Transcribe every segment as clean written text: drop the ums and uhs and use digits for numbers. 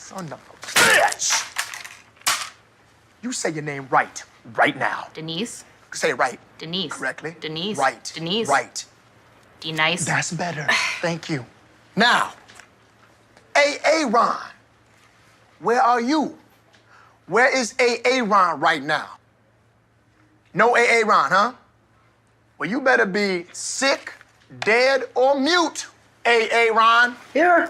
Son of a bitch! You say your name right now. Denise. Say it right. Denise. Correctly. Denise. Right. Denise. Right. Denise. That's better. Thank you. Now, Ron, where are you? Where is Ron right now? No Ron, huh? Well, you better be sick, dead, or mute, Ron. Here.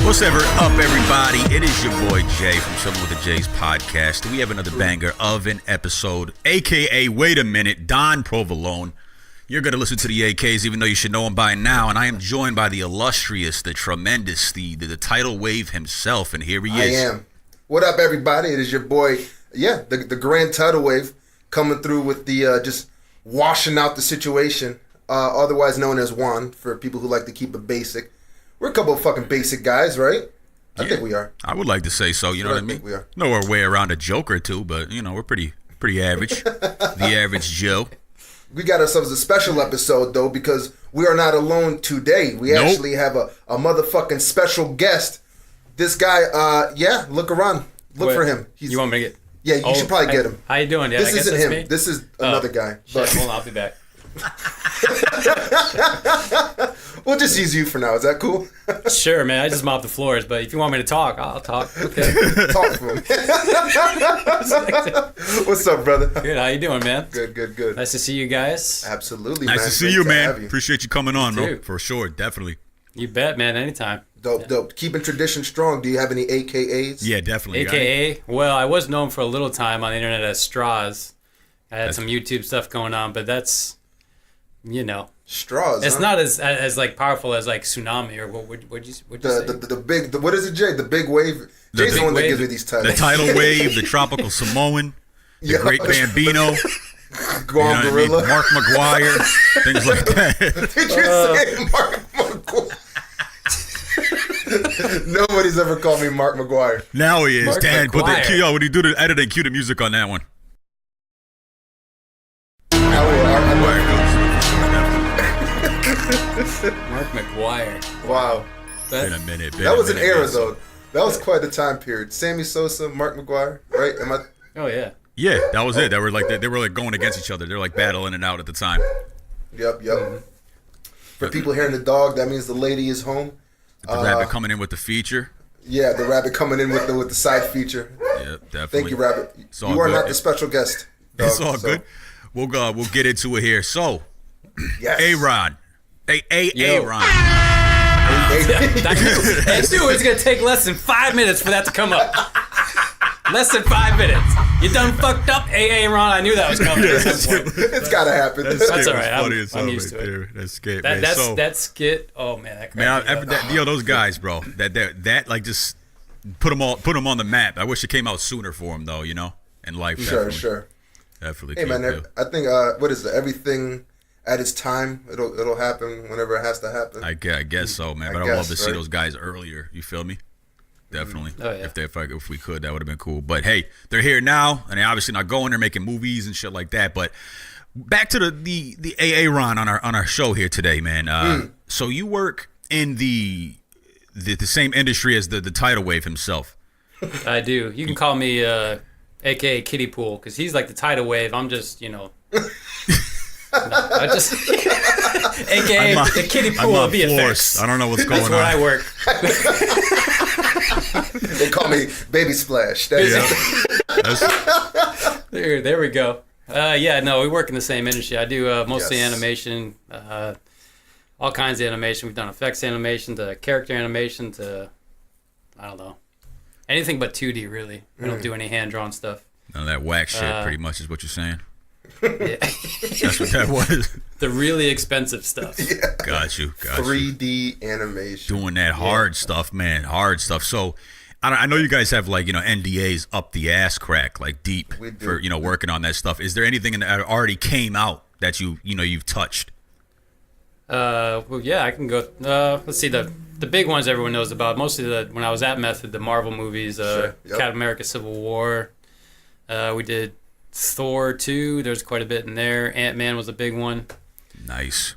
What's ever up, everybody? It is your boy Jay from Chillin' with the Jays podcast. We have another banger of an episode, a.k.a. wait a minute, Don Provolone. You're going to listen to the AKs, even though you should know him by now. And I am joined by the illustrious, the tremendous, the tidal wave himself. And here he is. I am. What up, everybody? It is your boy, the grand tidal wave coming through with the just washing out the situation, otherwise known as Juan, for people who like to keep it basic. We're a couple of fucking basic guys, right? I think we are. I would like to say so, you know what I mean? We are. Know our way around a joke or two, but, you know, we're pretty average. The average Joe. We got ourselves a special episode, though, because we are not alone today. We actually have a motherfucking special guest. This guy, look around. Look for him. You want me to get... Yeah, you should probably get him. How you doing? Yeah, This I guess isn't that's him. me? This is another guy. Shit, hold on, I'll be back. We'll just use you for now. Is that cool? Sure, man. I just mop the floors, but if you want me to talk, I'll talk. Okay. Talk for him. What's up, brother? Good. How you doing, man? Good. Nice to see you guys. Absolutely, man. Nice to see Great you, to man. have you. Appreciate you coming on, bro. too. For sure, definitely. You bet, man. Anytime. Dope. Keeping tradition strong. Do you have any AKAs? Yeah, definitely. AKA, well, I was known for a little time on the internet as Straws. I had some YouTube stuff going on, but that's, you know, Straws. it's huh? not as like powerful as like Tsunami or what'd you say? The big. What is it, Jay? The big wave. Jay's the big one that wave. gives me these The titles. tidal wave, the tropical Samoan, the Yeah. great Bambino, Guam you know what I mean? Gorilla. Mark McGuire, things like that. Did you say Mark McGuire? Nobody's ever called me Mark McGuire. Now he is. Mark Dan, put the McGuire. cue. When you do the editing, cue the music on that one. Mark McGuire. Wow. Been a minute. That was an era, though. That was quite a time period. Sammy Sosa, Mark McGuire, right? Am I? Oh, yeah. Yeah, that was it. They were like going against each other. They're like battling it out at the time. Yep. For people hearing the dog, that means the lady is home. The rabbit coming in with the feature. Yeah, the rabbit coming in with the side feature. Yeah, definitely. Thank you, rabbit. It's all You are good. not the special guest. Dog, It's all so- good. We'll get into it here. So, Yes. A-Ron. A-Ron. I knew it was going to take less than 5 minutes for that to come up. Less than 5 minutes. You done fucked up, Ron. I knew that was coming at some point. It's gotta happen. That's all right. I'm used to it. there. That skit, man. That skit. Oh man, that Man, cracked me up. those guys, bro. That like just put them on the map. I wish it came out sooner for them, though. You know, in life. Sure. Definitely. Hey man, I think what is it? Everything at its time. It'll happen whenever it has to happen. I guess so, man. But I'd love to see those guys earlier. You feel me? Definitely. Oh, yeah. If we could, that would have been cool. But hey, they're here now, and they're obviously not going. They're making movies and shit like that. But back to the Ron on our show here today, man. So you work in the same industry as the tidal wave himself. I do. You can call me AKA Kiddie Pool because he's like the tidal wave. I'm just I just AKA the Kiddie Pool of VFX. I don't know what's going on. That's where I work. They call me Baby Splash. There we go. We work in the same industry. I do mostly animation, all kinds of animation. We've done effects animation to character animation to, I don't know, anything but 2D really. We don't do any hand-drawn stuff. None of that whack shit, pretty much, is what you're saying. Yeah. That's what that was. The really expensive stuff. Yeah. Got you. 3D animation. Doing that hard stuff, man. Hard stuff. So, I know you guys have NDAs up the ass crack, like deep for working on that stuff. Is there anything that already came out that you've touched? Well, yeah, I can go. Let's see. The the big ones everyone knows about. Mostly when I was at Method, the Marvel movies, Sure, yep. Captain America: Civil War. We did Thor 2. There's quite a bit in there. Ant-Man was a big one. Nice.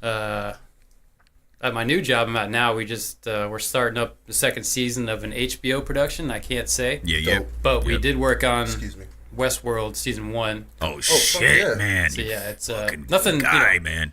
At my new job I'm at now, we're starting up the second season of an HBO production. I can't say. Yeah. Dope. But we did work on Excuse me. Westworld season 1. Oh shit, yeah. man. So yeah, it's Fucking nothing. guy, man.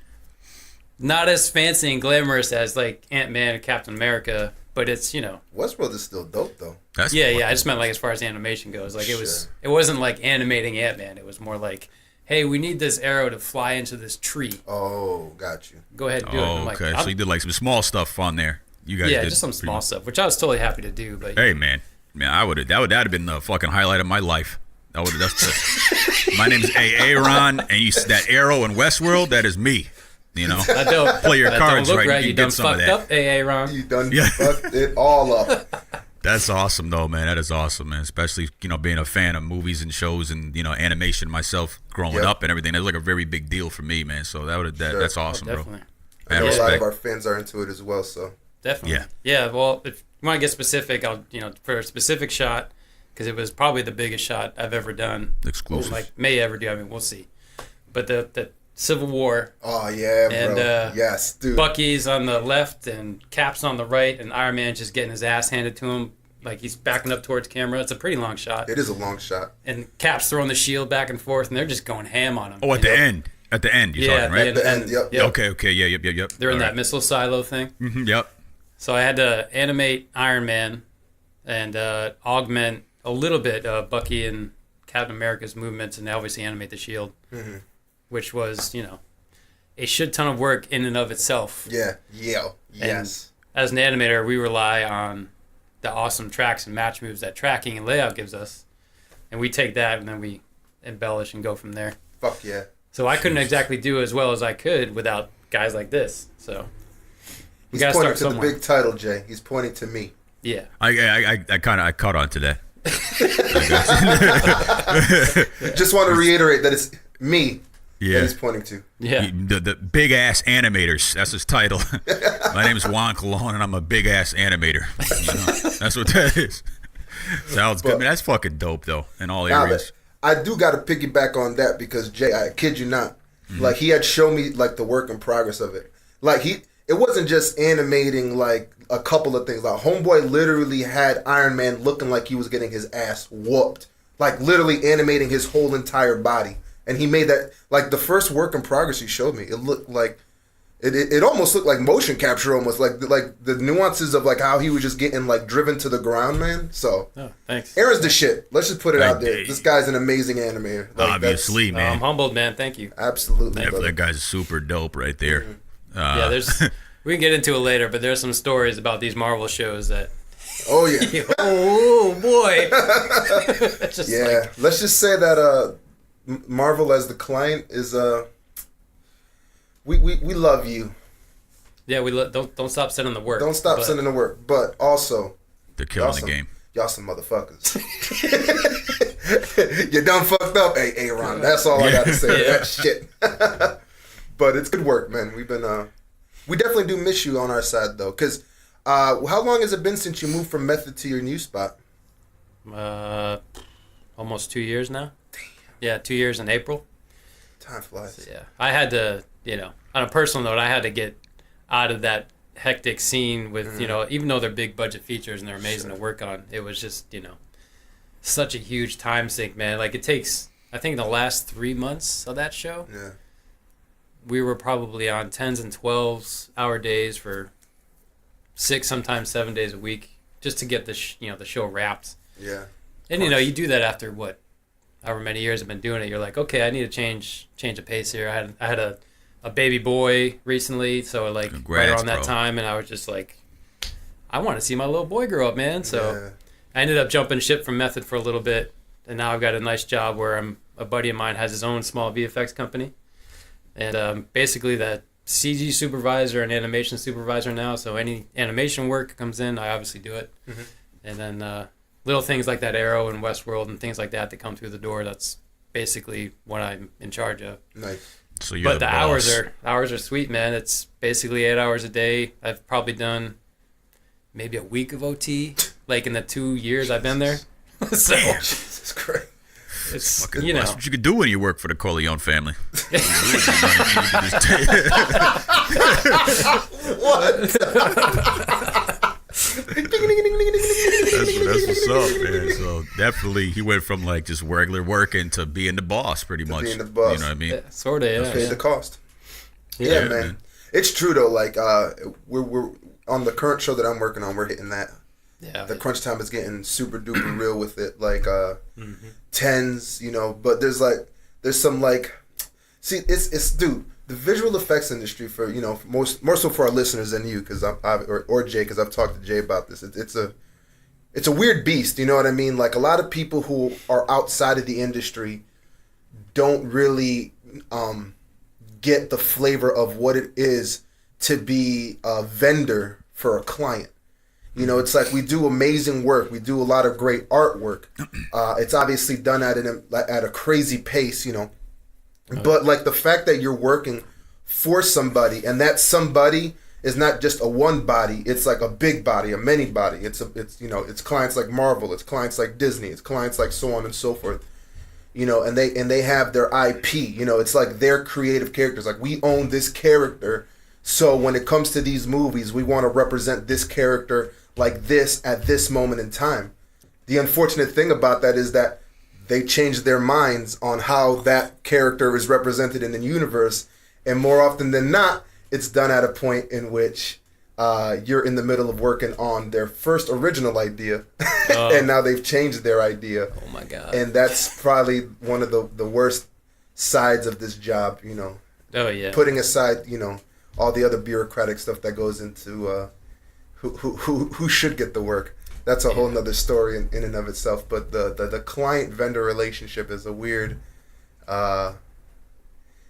Not as fancy and glamorous as like Ant-Man and Captain America, but it's Westworld is still dope though. That's Yeah. I fucking- just meant like as far as animation goes, like Sure. it wasn't like animating Ant-Man. It was more like, hey, we need this arrow to fly into this tree. Oh, got you. Go ahead and do it. And I'm Oh, like, okay. So you did like some small stuff on there. You guys yeah, did just some pretty small much- stuff, which I was totally happy to do. But Hey, man. I would have. That'd have been the fucking highlight of my life. My name's Aaron, and that arrow in Westworld, that is me. that don't Play your that cards don't look right, right. you You can done get some of fucked that. up, AA Ron. You done Yeah. fucked it all up. That's awesome, though, man. That is awesome, man. Especially being a fan of movies and shows and animation myself, growing Yep. up and everything. That's like a very big deal for me, man. So Sure. that's awesome, bro. Definitely. I know Mad a lot respect. of our fans are into it as well, so. Definitely. Yeah. Well, if you want to get specific, I'll for a specific shot, because it was probably the biggest shot I've ever done. Exclusive. Like may ever do. I mean, we'll see. But the Civil War, Oh, yeah, bro. And, yes, dude. Bucky's on the left and Cap's on the right, and Iron Man's just getting his ass handed to him. Like he's backing up towards camera. It's a pretty long shot. It is a long shot. And Cap's throwing the shield back and forth, and they're just going ham on him. Oh, at the end. At the end, you're Yeah, talking, right? At the end, yep. Okay, yeah, yep. They're in All that right. missile silo thing. Yep. So I had to animate Iron Man and augment a little bit Bucky and Captain America's movements, and obviously animate the shield, which was, a shit ton of work in and of itself. Yeah. Yes. As an animator, we rely on the awesome tracks and match moves that tracking and layout gives us, and we take that and then we embellish and go from there. Fuck yeah. So I couldn't exactly do as well as I could without guys like this. So we He's gotta pointing start to somewhere. the big title, Jay. He's pointing to me. Yeah. I caught on to that. Just want to reiterate that it's me that Yeah. he's pointing to. Yeah. The big ass animators. That's his title. My name is Juan Colon, and I'm a big ass animator. That's what that is. Sounds good. But- Man, that's fucking dope, though, in all Now, areas. I do got to piggyback on that because Jay, I kid you not, like he had shown me like the work in progress of it. Like it wasn't just animating like a couple of things. Like Homeboy literally had Iron Man looking like he was getting his ass whooped, like literally animating his whole entire body. And he made that like the first work in progress he showed me. It looked like it almost looked like motion capture, almost like the nuances of like how he was just getting like driven to the ground, man. So. Oh, thanks. Aaron's the shit. Let's just put it out there. Hey. This guy's an amazing animator. Like, Obviously, I'm man. humbled, man. Thank you. Absolutely. That, brother. that guy's super dope right there. Yeah, there's. We can get into it later, but there's some stories about these Marvel shows that. Oh yeah. Oh boy. It's just Yeah. like, Let's just say that Marvel as the client is we love you. yeah, don't stop sending the work. Don't stop but sending the work. But also They're killing the some, game. Y'all some motherfuckers. You done fucked up, Aaron. That's all I got to say to Yeah. that shit. But it's good work, man. We've been we definitely do miss you on our side though, because how long has it been since you moved from Method to your new spot? Almost 2 years now. Damn. Yeah, 2 years in April. Time flies. Yeah, I had to, on a personal note, I had to get out of that hectic scene with, even though they're big budget features and they're amazing to work on, it was just, such a huge time sink, man. Like it takes, I think the last 3 months of that show, Yeah. we were probably on 10s and 12s hour days for 6, sometimes 7 days a week just to get the show wrapped. Yeah. And you do that after however many years I've been doing it. You're like, okay, I need to change the pace here. I had a baby boy recently, so like right Congrats, around that bro. time, and I was just like, I want to see my little boy grow up, man. So Yeah. I ended up jumping ship from Method for a little bit, and now I've got a nice job where a buddy of mine has his own small VFX company, and basically that CG supervisor and animation supervisor now. So any animation work comes in, I obviously do it, and then little things like that Arrow and Westworld and things like that come through the door. That's basically what I'm in charge of. Nice. So you're But the boss. hours are sweet, man. It's basically 8 hours a day. I've probably done maybe a week of OT, like in the 2 years I've been there. So Jesus Christ. it's, Fucking- you know, That's what you could do when you work for the Corleone family. That's what's up, man. So definitely, he went from like just regular working to being the boss, pretty much. being the boss. You know what I mean? sort of, yeah. Pay the cost. Yeah, Yeah, man. It's true though. Like we're on the current show that I'm working on. We're hitting that. Yeah. The crunch time is getting super duper real with it. Like tens, you know. But there's some like, see, it's dude. The visual effects industry for, you know, more so for our listeners than you, because or Jay, because I've talked to Jay about this. It's a weird beast. You know what I mean? Like a lot of people who are outside of the industry don't really get the flavor of what it is to be a vendor for a client. You know, it's like we do amazing work. We do a lot of great artwork. It's obviously done at a crazy pace, you know. But like the fact that you're working for somebody, and that somebody is not just a one body, it's like a big body, a many body. It's you know, it's clients like Marvel, it's clients like Disney, it's clients like so on and so forth. You know, and they have their IP. You know, it's like their creative characters. Like we own this character, so when it comes to these movies, we want to represent this character like this at this moment in time. The unfortunate thing about that is that they change their minds on how that character is represented in the universe, and more often than not, it's done at a point in which you're in the middle of working on their first original idea, and now they've changed their idea. Oh my God. And that's probably one of the worst sides of this job, you know. Oh yeah. Putting aside, you know, all the other bureaucratic stuff that goes into who should get the work. That's a whole nother story in and of itself. But the client vendor relationship is a weird,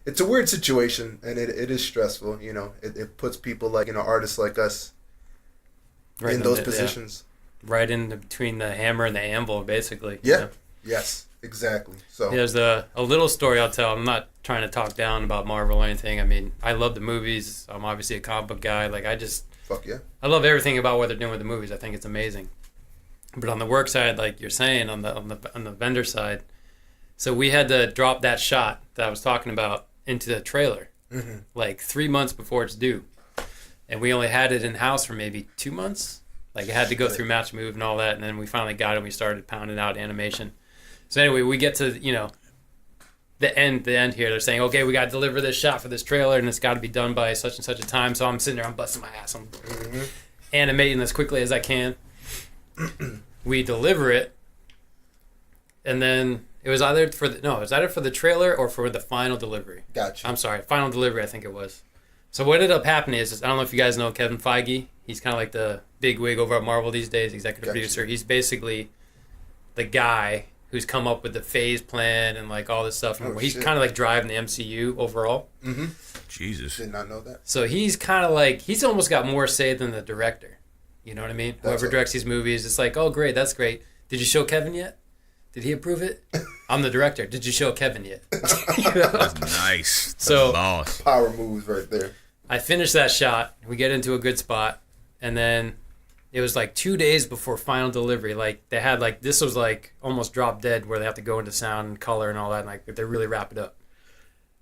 it's a weird situation, and it is stressful. You know, it puts people like, you know, artists like us Right in those positions. Yeah. Right in between the hammer and the anvil, basically. Yeah. You know? Yes. Exactly. So There's a little story I'll tell. I'm not trying to talk down about Marvel or anything. I mean, I love the movies. I'm obviously a comic book guy. Like fuck yeah. I love everything about what they're doing with the movies. I think it's amazing. But on the work side, like you're saying, on the vendor side, so we had to drop that shot that I was talking about into the trailer, like 3 months before it's due, and we only had it in house for maybe 2 months. Like it had to go through Match Move and all that, and then we finally got it. and We started pounding out animation. So anyway, we get to, you know, the end here. They're saying, okay, we got to deliver this shot for this trailer, and it's got to be done by such and such a time. So I'm sitting there, I'm busting my ass, I'm animating as quickly as I can. We deliver it, and then it was either for the trailer or for the final delivery. Gotcha. I'm sorry, final delivery, I think it was. So what ended up happening is I don't know if you guys know Kevin Feige. He's kind of like the big wig over at Marvel these days, executive producer. He's basically the guy who's come up with the phase plan and like all this stuff. And he's kind of like driving the MCU overall. Mm-hmm. Jesus. Did not know that. So he's kind of like, he's almost got more say than the director. You know what I mean? Whoever directs these movies, it's like, oh, great, that's great. Did you show Kevin yet? Did he approve it? I'm the director. Did you show Kevin yet? You know? That's nice. That's So boss. Power moves right there. I finished that shot. We get into a good spot. And then it was like 2 days before final delivery. Like they had like, this was like almost drop dead where they have to go into sound and color and all that. And like they really wrap it up.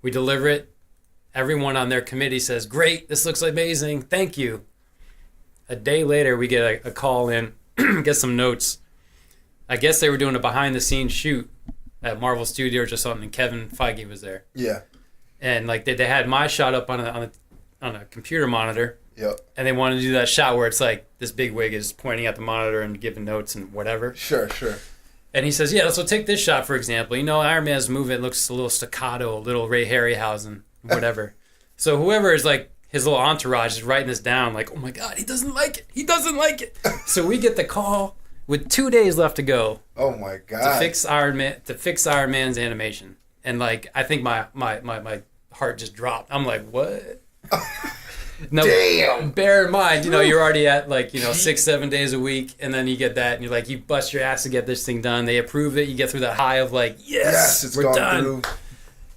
We deliver it. Everyone on their committee says, great, this looks amazing. Thank you. A day later, we get a call in, get some notes. I guess they were doing a behind-the-scenes shoot at Marvel Studios or something, and Kevin Feige was there. Yeah. And like they had my shot up on a computer monitor. Yep. And they wanted to do that shot where it's like this big wig is pointing at the monitor and giving notes and whatever. Sure. And he says, yeah, so take this shot, for example. You know, Iron Man's movement looks a little staccato, a little Ray Harryhausen, whatever. So whoever is like, his little entourage is writing this down like, oh my God, he doesn't like it. He doesn't like it. So we get the call with 2 days left to go. Oh my God. To fix Iron Man's animation. And like, I think my heart just dropped. I'm like, what? Now, damn. Bear in mind, you know, you're already at like, you know, 6-7 days a week, and then you get that, and you're like, you bust your ass to get this thing done. They approve it. You get through that high of like, yes, it's we're gone done. through.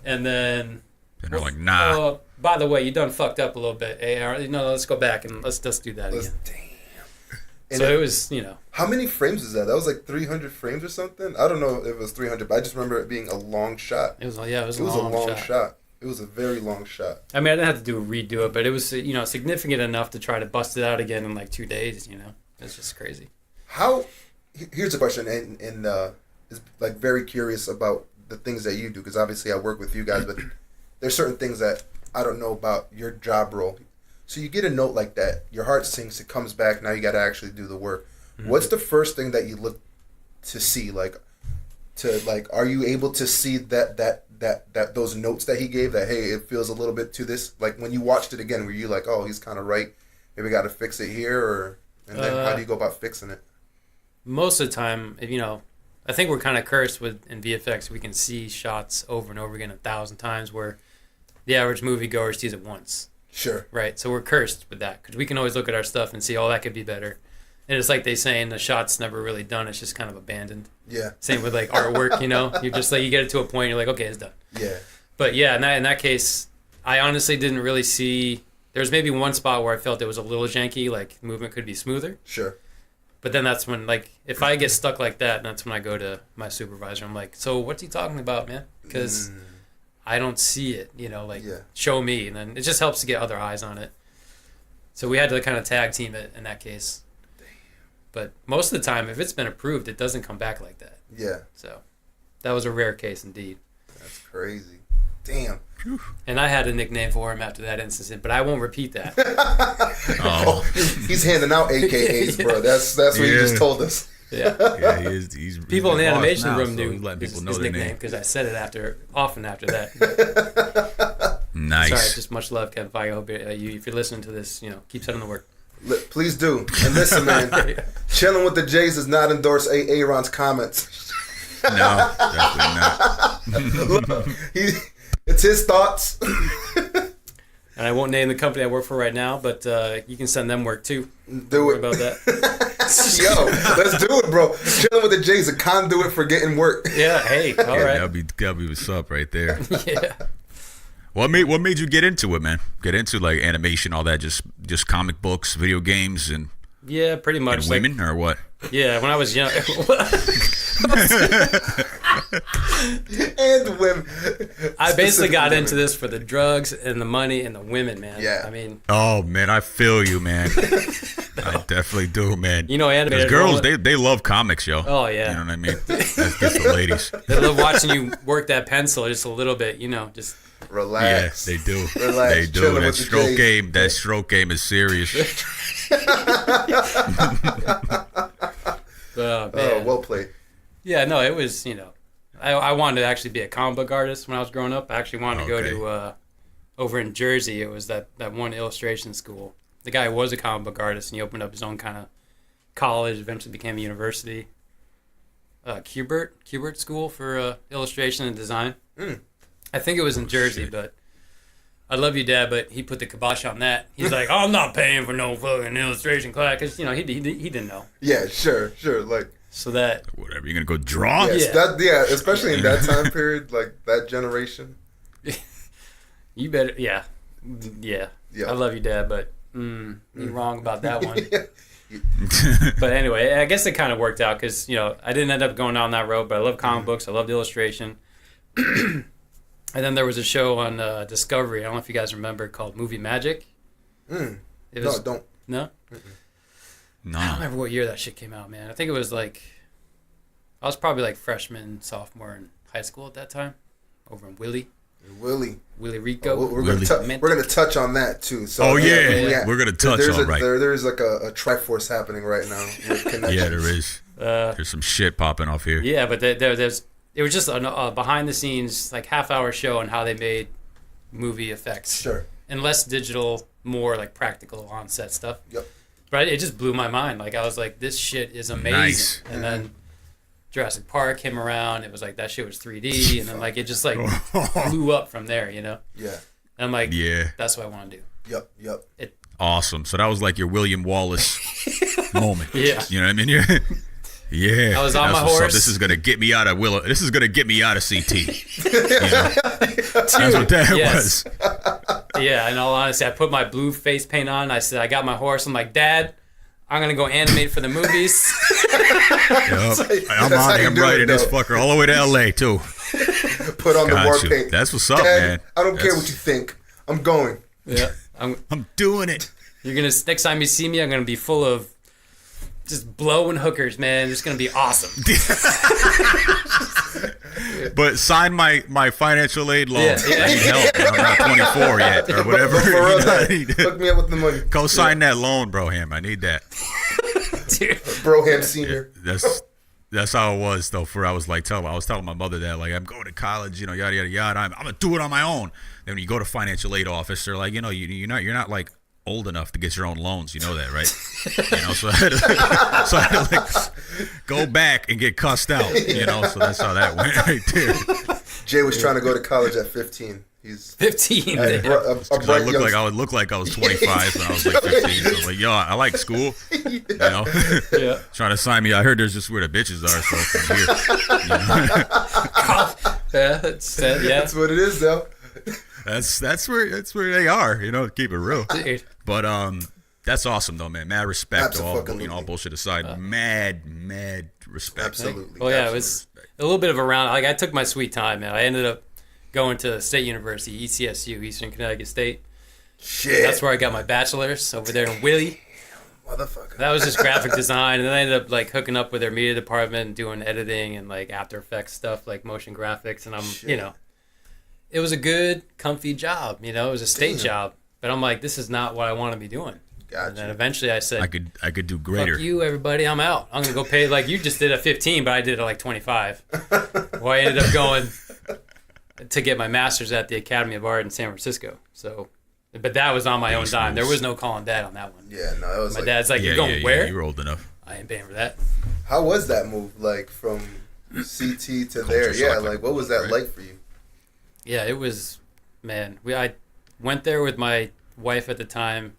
And then, And they're like, nah. by the way, you done fucked up a little bit. Hey, no, let's go back and let's do that again. Damn. So it was, you know. How many frames is that? That was like 300 frames or something. I don't know if it was 300, but I just remember it being a long shot. It was a long long shot. It was a very long shot. I mean, I didn't have to redo it, but it was, you know, significant enough to try to bust it out again in like 2 days, you know. It's just crazy. Here's a question, and is like very curious about the things that you do, because obviously I work with you guys, but there's certain things that I don't know about your job role. So you get a note like that, your heart sinks, it comes back, now you got to actually do the work. Mm-hmm. What's the first thing that you look to see? Are you able to see that those notes that he gave, that, hey, it feels a little bit to this? Like when you watched it again, were you like, oh, he's kind of right, maybe got to fix it here, and then how do you go about fixing it? Most of the time, you know, I think we're kind of cursed in VFX. We can see shots over and over again 1,000 times, where the average moviegoer sees it once. Sure. Right. So we're cursed with that, because we can always look at our stuff and see, oh, that could be better. And it's like they saying the shot's never really done. It's just kind of abandoned. Yeah. Same with like artwork, you know. You're just like, you get it to a point, you're like, okay, it's done. Yeah. But yeah, in that case, I honestly didn't really see. There's maybe one spot where I felt it was a little janky, like movement could be smoother. Sure. But then that's when, like, if I get stuck like that, that's when I go to my supervisor. I'm like, so what's he talking about, man? Because I don't see it, you know, like, show me. And then it just helps to get other eyes on it. So we had to kind of tag team it in that case. Damn. But most of the time, if it's been approved, it doesn't come back like that. Yeah. So that was a rare case indeed. That's crazy. Damn. And I had a nickname for him after that incident, but I won't repeat that. Oh, he's handing out AKAs, bro. That's what you just told us. Yeah. Yeah, he's people in the animation now, room so knew he's letting people know his their nickname, name. because I said it often after that. Nice. Sorry, just much love, Kevin Feige. I hope if you're listening to this, you know, keep sending the work. Please do. And listen, man, chilling with the Jays does not endorse Aaron's comments. No, definitely not. Look, it's his thoughts. And I won't name the company I work for right now, but you can send them work too. Do it about that. Yo, let's do it, bro. Chilling with the Jays, a conduit for getting work. Yeah, hey, all right. That'll be what's up right there. Yeah. What made you get into it, man? Get into like animation, all that, just comic books, video games, and yeah, pretty much. And women, or what? Yeah, when I was young. And women. I basically got into this for the drugs and the money and the women, man. Yeah. I mean. Oh man, I feel you, man. I definitely do, man. You know, animated girls, they love comics, yo. Oh yeah. You know what I mean? That's the ladies. They love watching you work that pencil just a little bit, you know, just. Relax. Yeah, they do. Relax. They do. Chilling That with the stroke Jays. game. That stroke game is serious. Man. Oh, well played. Yeah, no, it was, you know, I wanted to actually be a comic book artist when I was growing up. I actually wanted to go to, over in Jersey, it was that one illustration school. The guy was a comic book artist, and he opened up his own kind of college, eventually became a university. Kubert School for illustration and design. I think it was in Jersey, but I love you, Dad, but he put the kibosh on that. He's like, I'm not paying for no fucking illustration class, because, you know, he didn't know. Yeah, sure. Like, so that... Whatever, you're going to go draw? yes, Yeah. Especially in that time period, like that generation. You better... Yeah. I love you, Dad, but you're wrong about that one. But anyway, I guess it kind of worked out, because, you know, I didn't end up going down that road, but I love comic books. I loved illustration. And then there was a show on Discovery, I don't know if you guys remember, called Movie Magic. It was, No, don't. No? No. I don't remember what year that shit came out, man. I think it was like... I was probably like freshman, sophomore in high school at that time. Over in Willie Rico. Oh, we're gonna touch on that too. So Oh, yeah. We're going to touch on, right. There's like a Triforce happening right now with connections. Yeah, there is. There's some shit popping off here. Yeah, but there's... It was just a behind-the-scenes, like, half-hour show on how they made movie effects. Sure. And less digital, more, like, practical on-set stuff. Yep. But it just blew my mind. Like, I was like, this shit is amazing. Nice. And then Jurassic Park came around. It was like, that shit was 3D. And then, like, it just, like, blew up from there, you know? Yeah. And I'm like, Yeah. that's what I want to do. Yep. Awesome. So that was like your William Wallace moment. Yeah. You know what I mean? Yeah. I was on That's my what's up. horse. This is gonna get me out of This is gonna get me out of CT. You know? That's what that Yes. was. Yeah, in all honesty, I put my blue face paint on. I said, I got my horse. I'm like, Dad, I'm gonna go animate for the movies. Yep. I'm how you I'm do riding it, this though. fucker all the way to L.A. too. Put on the war Got you. paint. That's what's up, Dad, man. I don't care That's- what you think. I'm going. Yeah. I'm doing it. You're gonna next time you see me, I'm gonna be full of just blowing hookers, man. It's gonna be awesome. But sign my financial aid loan. Yeah. I need help. I'm not 24 yet or whatever. For You real, know, I need- hook me up with the money. Go sign that loan, bro. Him. I need that. Dude. Broham Senior. That's how it was though. I was telling my mother that like I'm going to college, yada yada yada. I'm gonna do it on my own. Then when you go to financial aid office, they're like, you're not like old enough to get your own loans. You know that, right? So I had to like go back and get cussed out. So that's how that went right there. Jay was trying to go to college at 15. He's 15. a I bright young. would look like I was 25 when I was like 15. So like, yo, I like school. Yeah. Trying to sign me. I heard there's just where the bitches are. So I'm here. Yeah, That's what it is, though. That's where they are. To keep it real. Dude. But that's awesome though, man. Mad respect to all Absolutely. all bullshit aside. Mad respect. Absolutely. Well, yeah, it Absolutely. was a little bit of a round. Like I took my sweet time, man. I ended up going to State University, ECSU, Eastern Connecticut State. Shit. That's where I got my bachelor's over there in Willie. Motherfucker. That was just graphic design, and then I ended up like hooking up with their media department and doing editing and like After Effects stuff, like motion graphics. And I'm, it was a good, comfy job. It was a state job, but I'm like, this is not what I want to be doing. Gotcha. And then eventually I said, I could do greater. fuck you, everybody, I'm out. I'm gonna go pay like you just did at 15, but I did it at like 25. Well, I ended up going to get my master's at the Academy of Art in San Francisco. So, but that was on my own dime. There was no calling dad on that one. Yeah, no, it was My like, dad's like, Yeah, "You're going yeah, where?" Yeah, you're old enough. I ain't paying for that. How was that move, like, from CT to there? Yeah, shock, like, what was that right? like for you? Yeah, it was, man. I went there with my wife at the time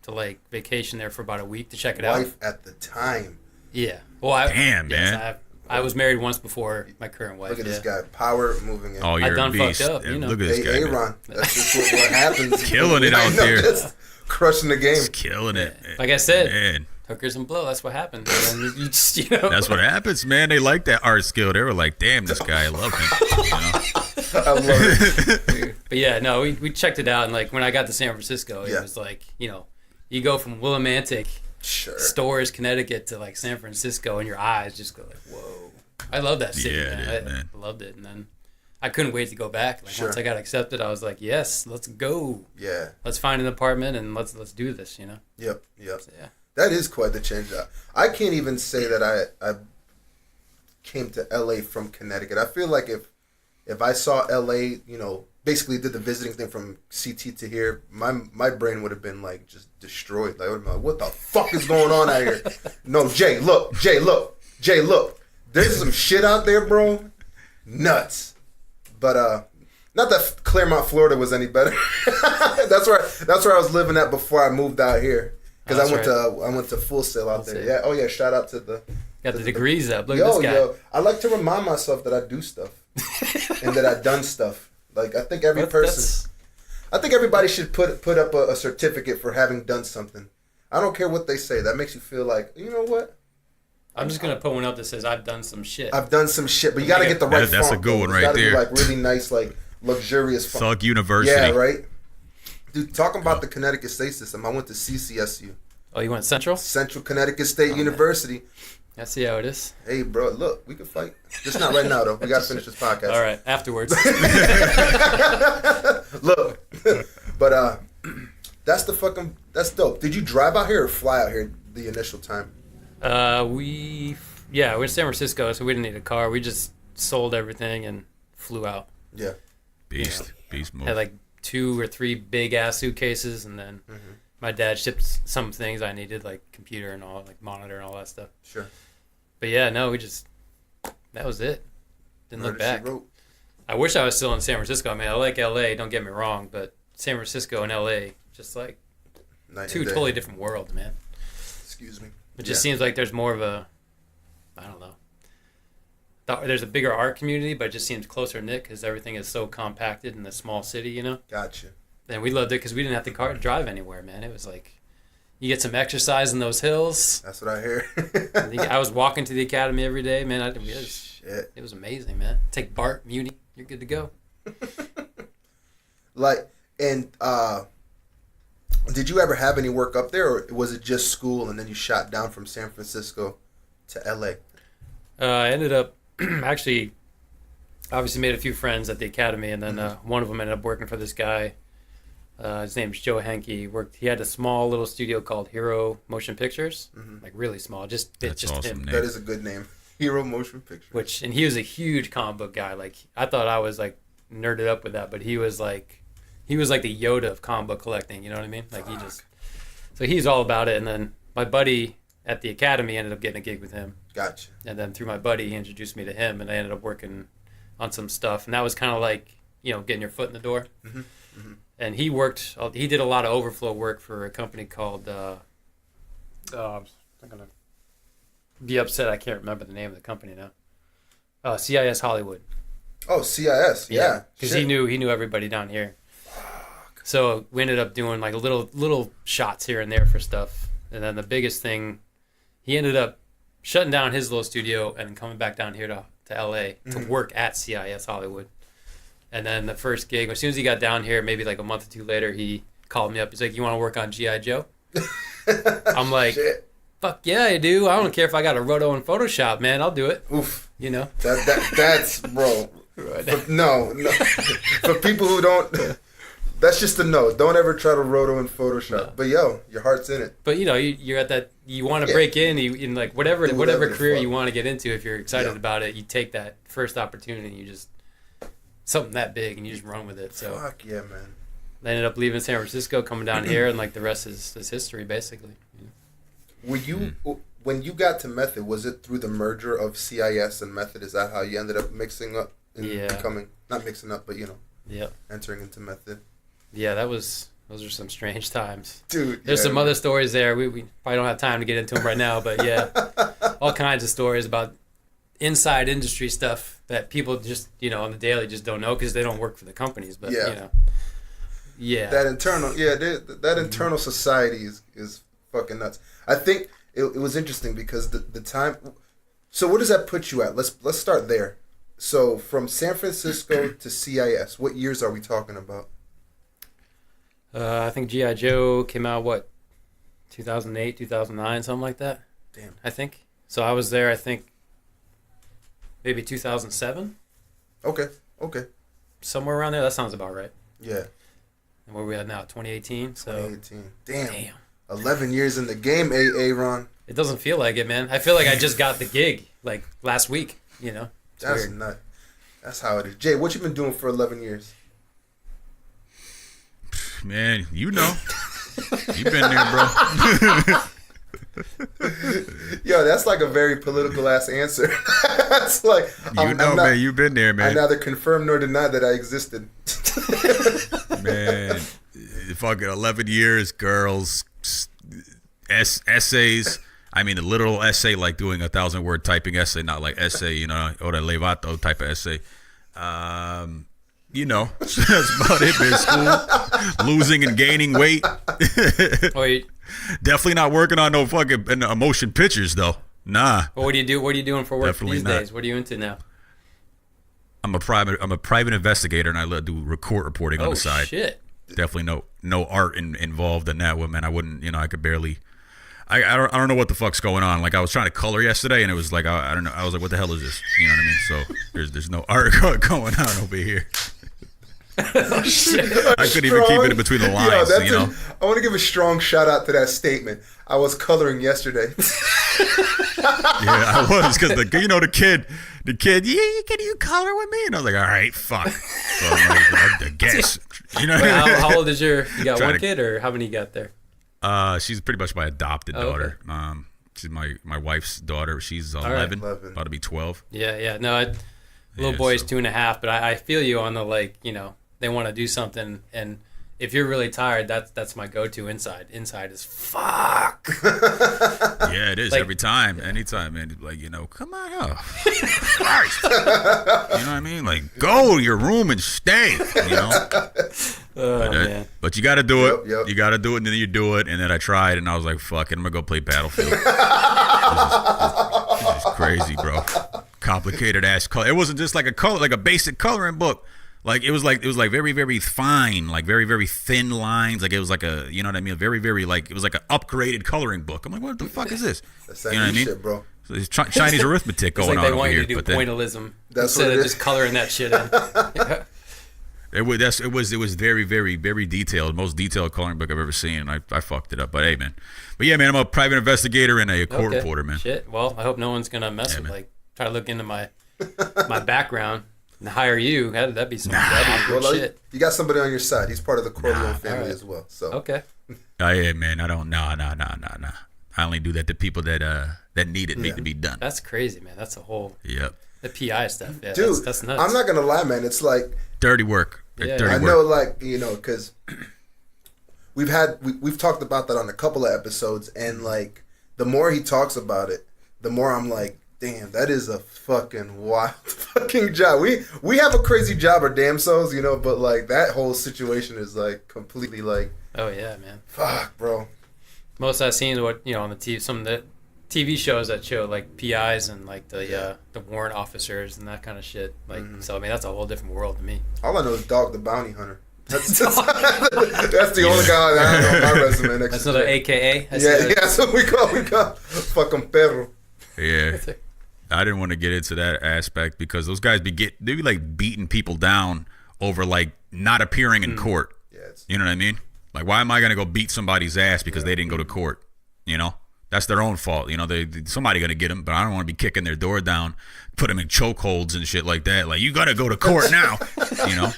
to like vacation there for about a week to check it out. Wife at the time. Yeah. Well, Damn, man. I was married once before my current wife. Look at yeah. this guy, power moving in. Oh, you're a done beast. fucked up, Yeah, you know. Look at this Hey, guy. man. Aaron, that's just what happens. Killing it I out know, there. just crushing the game. He's killing it. Like I said, Man. hookers and blow. That's what happened. And then you just, That's what happens, man. They like that art skill. They were like, damn, this guy, I love him. I love it. But yeah, no, we checked it out, and like when I got to San Francisco, it Yeah. was like you go from Willimantic Sure. Stores, Connecticut to like San Francisco, and your eyes just go like, whoa. I love that city, Yeah, it man. is, man. I loved it, and then I couldn't wait to go back. Like Sure. once I got accepted, I was like, yes, let's go. Yeah. Let's find an apartment and let's do this. Yep. So, yeah. That is quite the change. I can't even say that I came to LA from Connecticut. I feel like if I saw LA, basically did the visiting thing from CT to here, my brain would have been like just destroyed. Like I would have been like, what the fuck is going on out here? No, Jay, look. There's some shit out there, bro. Nuts. But not that Claremont, Florida was any better. that's where I was living at before I moved out here. Because I went to Full Sail out there. Sail. Yeah. Oh yeah. Shout out to the. Got the degrees up. Look Yo, at this guy. yo. I like to remind myself that I do stuff, and that I've done stuff. Like I think every person. I think everybody should put up a certificate for having done something. I don't care what they say. That makes you feel like, you know what? I'm just gonna put one up that says I've done some shit. I've done some shit, but you got to get the right That's a font, good though. one It's right gotta there. Be like really nice, like luxurious font. Thug University. Yeah, right. Dude, talking about the Connecticut State System, I went to CCSU, Oh, you went Central? Central Connecticut State University. I see how it is. Hey, bro, look, we can fight. Just not right now, though. We got to finish this podcast. All right, afterwards. Look, but that's dope. Did you drive out here or fly out here the initial time? We're in San Francisco, so we didn't need a car. We just sold everything and flew out. Yeah. Beast move. Had like 2 or 3 big ass suitcases, and then my dad shipped some things I needed, like computer and all, like monitor and all that stuff. Sure. But yeah, no, that was it. Didn't look Murder, She back. Wrote. I wish I was still in San Francisco. I mean, I like LA, don't get me wrong, but San Francisco and LA, just like Night two and day. totally different worlds, man. Excuse me. It just seems like there's more of a, I don't know. There's a bigger art community, but it just seems closer knit because everything is so compacted in a small city, Gotcha. And we loved it because we didn't have to drive anywhere, man. It was like, You get some exercise in those hills. That's what I hear. I was walking to the academy every day, man. Shit. It was amazing, man. Take Bart, Muni, you're good to go. Did you ever have any work up there, or was it just school and then you shot down from San Francisco to LA? I ended up actually, obviously made a few friends at the academy, and then one of them ended up working for this guy. His name's Joe Henke. He had a small little studio called Hero Motion Pictures, like really small. That's just awesome him. name. That is a good name. Hero Motion Pictures. And he was a huge comic book guy. Like I thought I was like nerded up with that, but he was like the Yoda of comic book collecting. You know what I mean? Like so he's all about it. And then my buddy at the academy ended up getting a gig with him. Gotcha. And then through my buddy, he introduced me to him, and I ended up working on some stuff. And that was kind of like, getting your foot in the door. Mm-hmm. Mm-hmm. And he did a lot of overflow work for a company called, I'm going to be upset I can't remember the name of the company now. CIS Hollywood. Oh, CIS, yeah. Because he knew everybody down here. Fuck. So we ended up doing like little shots here and there for stuff. And then the biggest thing, he ended up shutting down his little studio and coming back down here to LA to work at CIS Hollywood. And then the first gig, as soon as he got down here, maybe like a month or two later, he called me up. He's like, "You want to work on G.I. Joe?" I'm like, Shit. "Fuck yeah, I do. I don't care if I got a roto in Photoshop, man. I'll do it." Oof. That's bro. No. For people who don't, that's just a no. Don't ever try to roto in Photoshop. No. But your heart's in it. But you're at that. You want to break in like whatever career you want to get into. If you're excited about it, you take that first opportunity. And you just something that big and you just run with it. So fuck yeah, man. I ended up leaving San Francisco, coming down here, and like the rest is history, basically. Were you when you got to Method? Was it through the merger of CIS and Method? Is that how you ended up mixing up and becoming not mixing up, but entering into Method? Yeah, those are some strange times, dude. There's some other stories there. We probably don't have time to get into them right now, but all kinds of stories about inside industry stuff that people just on the daily just don't know because they don't work for the companies. But that internal society is fucking nuts. I think it was interesting because the time. So where does that put you at? Let's start there. So from San Francisco to CIS, what years are we talking about? I think G.I. Joe came out 2008, 2009, something like that. Damn. I think so. I was there. I think. Maybe 2007? Okay. Somewhere around there. That sounds about right. Yeah. And where are we at now? 2018? So 2018. Damn. 11 years in the game, Ron. It doesn't feel like it, man. I feel like I just got the gig, like, last week, It's That's weird. Nuts. That's how it is. Jay, what you been doing for 11 years? Man, you've been there, bro. Yo, that's like a very political ass answer. That's like man, you've been there, man. I neither confirm nor deny that I existed. Man, fucking 11 years, girls, essays. I mean, a literal essay, like doing 1,000-word typing essay, not like essay, or the levato type of essay. That's about it, man. School, losing and gaining weight. Definitely not working on no fucking motion pictures though. Nah. Well, what do you do? What are you doing for work Definitely these not. days? What are you into now? I'm a private investigator, and I do court reporting on the side. Oh shit. Definitely no art involved in that one, man. I wouldn't. I could barely. I don't know what the fuck's going on. Like I was trying to color yesterday, and it was like I don't know. I was like, what the hell is this? You know what I mean? So there's no art going on over here. Oh, shit. I couldn't even keep it in between the lines. I want to give a strong shout out to that statement. I was coloring yesterday. Yeah, I was because the kid, yeah, can you color with me? And I was like, all right, fuck. So I'm like, I guess. Wait, how old is you got one kid or how many you got there? She's pretty much my adopted daughter. Okay. She's my wife's daughter. She's 11, about to be 12. Yeah. No, little boy's 2.5, but I feel you on the they want to do something, and if you're really tired, that's my go-to inside. Inside is fuck. Yeah, it is every time, anytime, man. Like come on, Christ. You know what I mean? Like go to your room and stay. Oh, man. But you got to do it. Yep. You got to do it, and then you do it. And then I tried, and I was like, fuck it, I'm going to go play Battlefield. This is crazy, bro. Complicated ass color. It wasn't just like a basic coloring book. Like it was like very, very fine, like very, very thin lines. Like it was like a, you know what I mean? Very, very like, it was like an upgraded coloring book. I'm like, what the fuck is this? That's you know what I mean? shit, bro. So there's Chinese arithmetic It's going like they on over want here. you to do pointillism That's instead what of it just is. coloring that shit in. It was very, very, very detailed. Most detailed coloring book I've ever seen. And I fucked it up. But hey, man. But yeah, man, I'm a private investigator and a court reporter, man. Shit. Well, I hope no one's gonna mess with man. like try to look into my background and hire you. That'd be some that'd be good Well, shit. you got somebody on your side. He's part of the Corleone family alright. as well. So Okay. Oh, yeah, man. I don't. No. I only do that to people that need it to be done. That's crazy, man. That's a whole Yep. the PI stuff. Yeah, dude, that's nuts. I'm not gonna lie, man. It's like Dirty work. Yeah. Dirty I work. know, like, you know, because we've talked about that on a couple of episodes, and like the more he talks about it, the more I'm like, damn, that is a fucking wild fucking job. We have a crazy job, our damn selves, you know, but like that whole situation is like completely like, Oh yeah, man. fuck, bro. Most I've seen is what on the TV, some of the TV shows that show like PIs and like the warrant officers and that kind of shit. Like, so I mean, that's a whole different world to me. All I know is Dog the Bounty Hunter. That's the only guy that I know on my resume. Next That's to another Jay. AKA. Yeah, that's what we call fucking perro. Yeah. I didn't want to get into that aspect because those guys they be like beating people down over like not appearing in court. Yeah, it's, You know what I mean? Like, why am I gonna go beat somebody's ass because they didn't go to court? You know, that's their own fault. You know, somebody gonna get them, but I don't want to be kicking their door down, put them in chokeholds and shit like that. Like, you gotta go to court now. You know,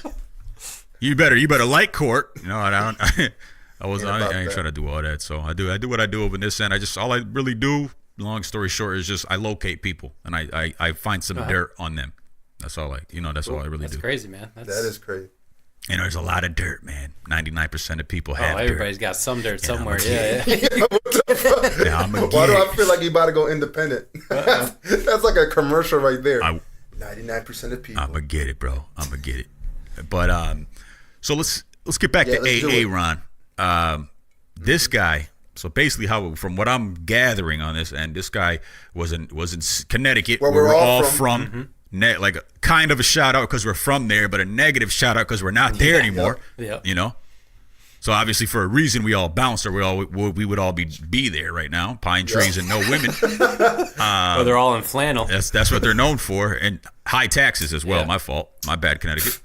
you better like court. You know, I ain't trying to do all that. So I do what I do over this end. All I really do. Long story short is just I locate people and I find some dirt on them. That's all that's all I really That's do. crazy, man. that is crazy. And there's a lot of dirt, man. 99% of people have dirt. Everybody's got some dirt somewhere. I'm a Yeah. Yeah, I'm a Why do I geek. feel like you about to go independent? That's like a commercial right there. I- 99% of people. I'm gonna get it, bro. I'm gonna get it. But so let's get back to let's do AA, it. Ron. This guy. So basically, from what I'm gathering on this, and this guy was in Connecticut. Where where we're we're all all from. from. Like a kind of a shout out because we're from there, but a negative shout out because we're not there anymore. Yep. You know. So obviously, for a reason, we all bounced, or we would all be there right now. Pine trees and no women. Or they're all in flannel. That's what they're known for, and high taxes as well. Yeah. My fault. My bad, Connecticut.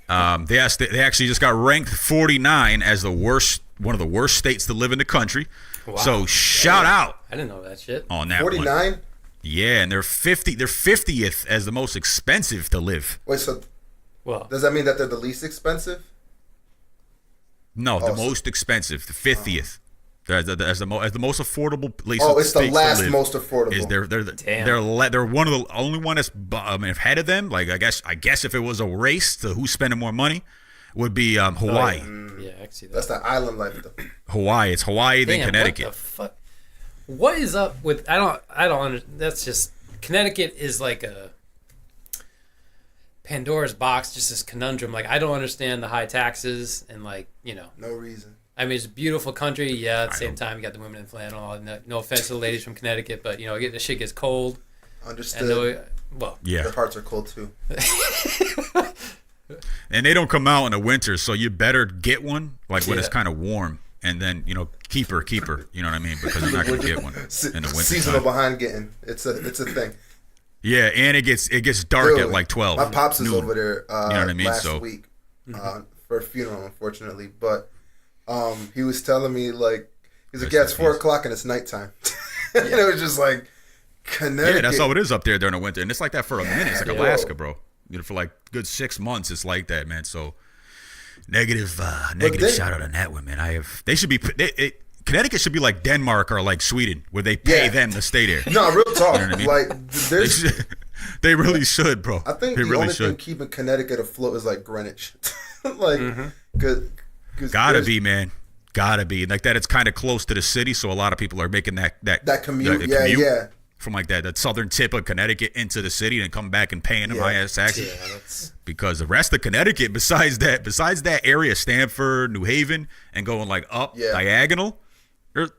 They actually just got ranked 49 as one of the worst states to live in the country. Wow. So shout out I didn't know that shit. on that one. 49? Yeah, and they're 50th as the most expensive to live. Wait, so Well, does that mean that they're the least expensive? No, the Oh, so- most expensive, the 50th. As the most affordable place. Oh, it's the states to last live most affordable. Is they're Damn. they're one of the only one that's ahead of them. Like I guess if it was a race to who's spending more money, would be Hawaii. yeah, I can see that. That's the island life, though. Hawaii. It's Hawaii then Damn, Connecticut. What the fuck? What is up with? I don't. That's just Connecticut is like a Pandora's box. Just this conundrum. Like I don't understand the high taxes and like No reason. I mean, it's a beautiful country. Yeah, at the same time, you got the women in flannel. No offense to the ladies from Connecticut, but the shit gets cold. Understood. Yeah, Their hearts are cold, too. and they don't come out in the winter, so you better get one like when it's Yeah. kind of warm, and then keep her. You know what I mean? Because you're not gonna get one in the winter. Seasonal behind getting. It's a thing. Yeah, and it gets dark Dude, at like 12. My pops is noon. over there You know what I mean? last So- week for a funeral, unfortunately. But he was telling me, like, he's like, Rest yeah, in it's 4 peace. o'clock and it's nighttime. And it was just like, Connecticut. Yeah, that's how it is up there during the winter, and it's like that for a minute. It's like Yeah. Alaska, bro. For like good 6 months, it's like that, man. So negative then- shout out on that one, man. They should be. Connecticut should be like Denmark or like Sweden, where they pay Yeah. them to stay there. No, real talk. You know what I mean? Like, They, there's. should, they really should, bro. I think they the really only thing should. keeping Connecticut afloat is like Greenwich. Like, cause Gotta there's- be, man. Gotta be like that. It's kind of close to the city, so a lot of people are making that commute. the Yeah, commute yeah. from like that southern tip of Connecticut into the city and come back and paying them Yeah. high ass taxes. Yeah, that's because the rest of Connecticut, besides that area, Stamford, New Haven, and going like up diagonal,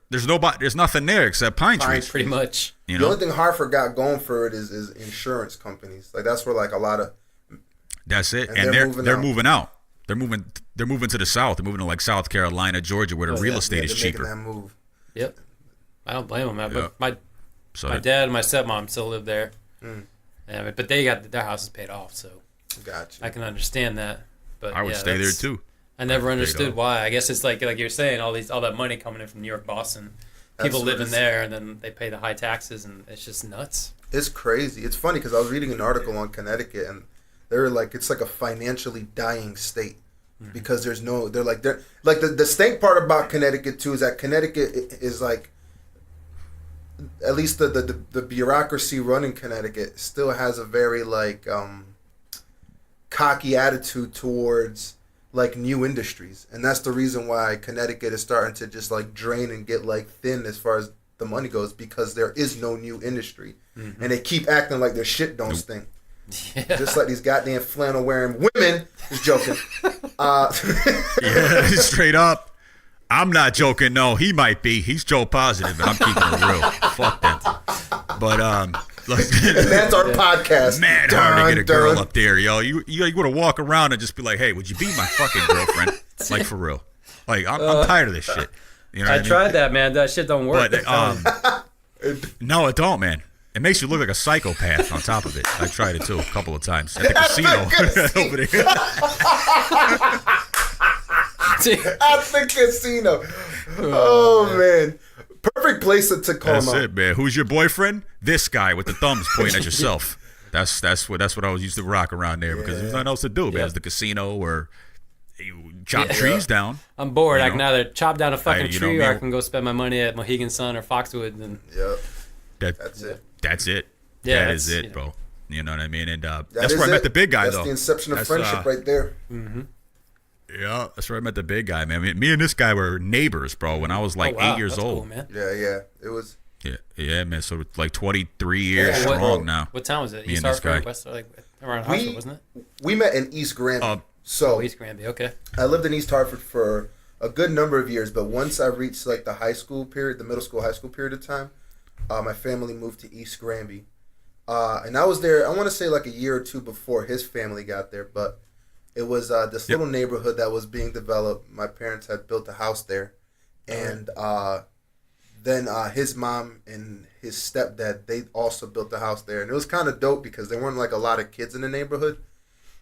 there's nothing there except pine trees. Pretty much. The only thing Hartford got going for it is insurance companies. Like that's where like a lot of. That's it, and they're moving out. They're moving to the south. They're moving to like South Carolina, Georgia, where the real estate is cheaper. Making that move. Yep. I don't blame them, man. Yep. But my dad and my stepmom still live there. Yeah, but they got their houses paid off, so gotcha. I can understand that. But I would stay there too. I never understood why. I guess it's like you're saying, all that money coming in from New York, Boston, people living there, and then they pay the high taxes, and it's just nuts. It's crazy. It's funny because I was reading an article on Connecticut, and they're like, it's like a financially dying state because they're like the stank part about Connecticut too is that Connecticut is like, at least the bureaucracy running Connecticut still has a very like cocky attitude towards like new industries, and that's the reason why Connecticut is starting to just like drain and get like thin as far as the money goes, because there is no new industry, and they keep acting like their shit don't stink. Yeah. Just like these goddamn flannel wearing women. Just joking. Yeah, straight up. I'm not joking. No, he might be. He's Joe positive, but I'm keeping it real. Fuck that. But and that's our podcast. Man, hard to get a girl up there, yo. You want to walk around and just be like, hey, would you be my fucking girlfriend? Like for real. Like I'm tired of this shit. You know I tried that, man. That shit don't work. But no, it don't, man. It makes you look like a psychopath on top of it. I tried it too a couple of times at the casino over there. At the casino. Oh man. Perfect place to call him out. That's it, man. Who's your boyfriend? This guy with the thumbs pointing at yourself. That's what I was used to rock around there because there's nothing else to do, man. It's the casino or you chop trees down. I'm bored. I can either chop down a fucking tree or I can go spend my money at Mohegan Sun or Foxwood. And that's it. That's it. Yeah, that is it, bro. You know what I mean? And that's where I met the big guy, though. That's the inception of friendship right there. Mm-hmm. Yeah, that's where I met the big guy, man. I mean, me and this guy were neighbors, bro, when I was like 8 years old. Cool, man. Yeah. It was. Yeah, man. So it's like 23 years strong now. What town was it? Me East and this Hartford, guy. West, like around Hartford, wasn't it? We met in East Granby. East Granby, okay. I lived in East Hartford for a good number of years, but once I reached like the high school period, the middle school, high school period of time, my family moved to East Granby. And I was there, I want to say like a year or two before his family got there, but it was this little neighborhood that was being developed. My parents had built a house there. And then his mom and his stepdad, they also built a house there. And it was kind of dope because there weren't like a lot of kids in the neighborhood.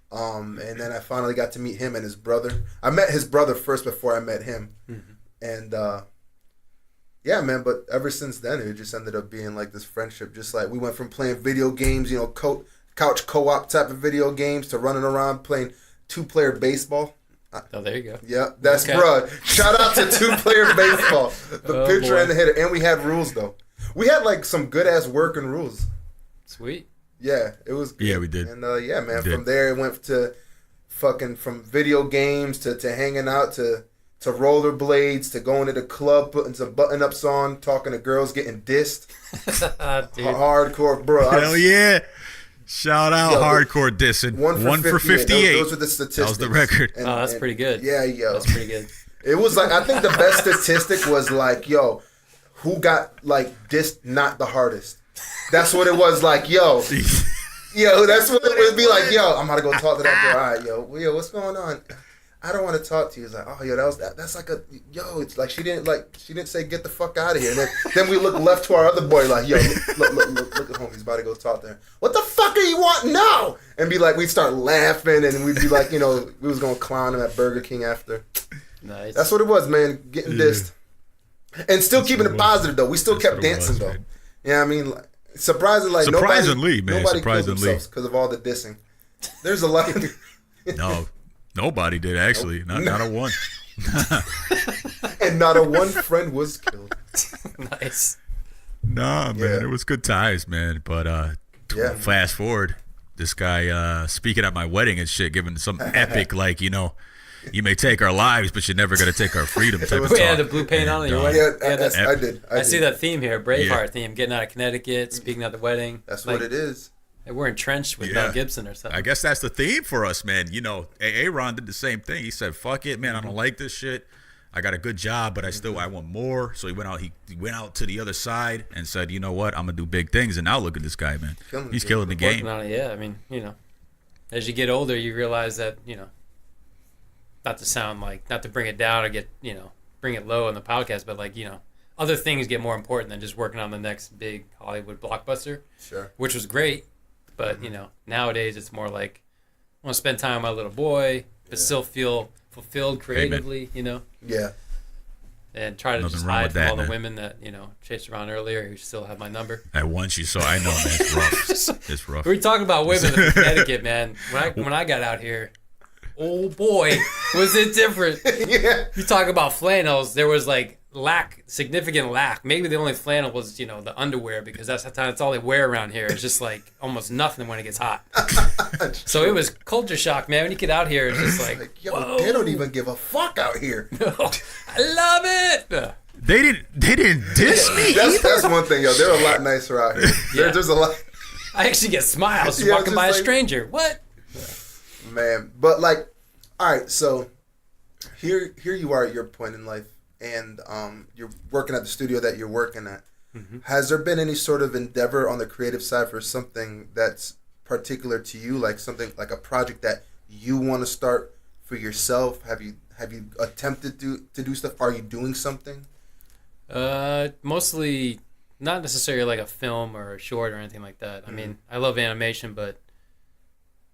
And then I finally got to meet him and his brother. I met his brother first before I met him. And yeah, man, but ever since then, it just ended up being like this friendship. Just like we went from playing video games, you know, couch co-op type of video games to running around playing 2-player baseball. Oh, there you go. Yeah, that's bruh. Shout out to 2-player baseball. The pitcher and the hitter. And we had rules, though. We had like some good-ass working rules. Sweet. Yeah, it was good. Yeah, we did. And yeah, man, from there it went to from video games to hanging out to rollerblades to going to the club, putting some button-ups on, talking to girls, getting dissed. Hardcore, bro. Hell yeah. Shout out hardcore dissing. 1 for 58. Those were the statistics. That was the record. And, that's pretty good. Yeah, yo. That's pretty good. It was like, I think the best statistic was like, yo, who got like dissed not the hardest? That's what it was like, yo. That's what it would be like, yo, I'm about to go talk to that girl. All right, yo, what's going on? I don't want to talk to you. It's like, oh, yo, that's like it's like she didn't say get the fuck out of here. And then we look left to our other boy like, yo, look at home. He's about to go talk to her. What the fuck are you want now? And be like, we'd start laughing and we'd be like, you know, we was going to clown him at Burger King after. Nice. That's what it was, man, getting dissed. And still keeping it positive, though. We still kept dancing, though. Yeah, I mean, like, surprisingly, nobody killed themselves because of all the dissing. There's a lot of... No. Nobody did, actually. Not a one. And not a one friend was killed. Nice. Nah, man. It was good times, man. But fast forward, this guy speaking at my wedding and shit, giving some epic, like, you know, you may take our lives, but you're never going to take our freedom type of talk. Yeah, the blue paint on your wedding. Yeah, I did. I see that theme here, Braveheart theme, getting out of Connecticut, speaking at the wedding. That's like, what it is. We're entrenched with Yeah. Mel Gibson or something. I guess that's the theme for us, man. You know, Aaron did the same thing. He said, "Fuck it, man. I don't like this shit. I got a good job, but I want more." So he went out. He went out to the other side and said, "You know what? I'm gonna do big things." And now look at this guy, man. He's killing the game. Working on it, yeah. I mean, as you get older, you realize that not to bring it down or bring it low on the podcast, but other things get more important than just working on the next big Hollywood blockbuster. Sure. Which was great, but nowadays it's more like I want to spend time with my little boy, but still feel fulfilled creatively, Yeah. and try to Nothing just wrong hide with from that, all the man. women that chased around earlier who still have my number. At once you saw, I know, man. It's rough. It's rough. We talking about women in Connecticut, man. When I got out here, oh boy, was it different. Yeah. You talk about flannels, there was significant lack. Maybe the only flannel was, the underwear, because that's all they wear around here. It's just almost nothing when it gets hot. So it was culture shock, man. When you get out here, it's just Yo, whoa. they don't even give a fuck out here. I love it. They didn't diss me. That's one thing, yo. They're a lot nicer out here. Yeah. There's a lot. I actually get smiles Yeah, walking just by a like- stranger. What? Man, but all right, so here you are at your point in life, and you're working at the studio that you're working at. Mm-hmm. Has there been any sort of endeavor on the creative side for something that's particular to you, like something like a project that you want to start for yourself? Have you attempted to do stuff? Are you doing something? Mostly not necessarily like a film or a short or anything like that. I mean, I love animation, but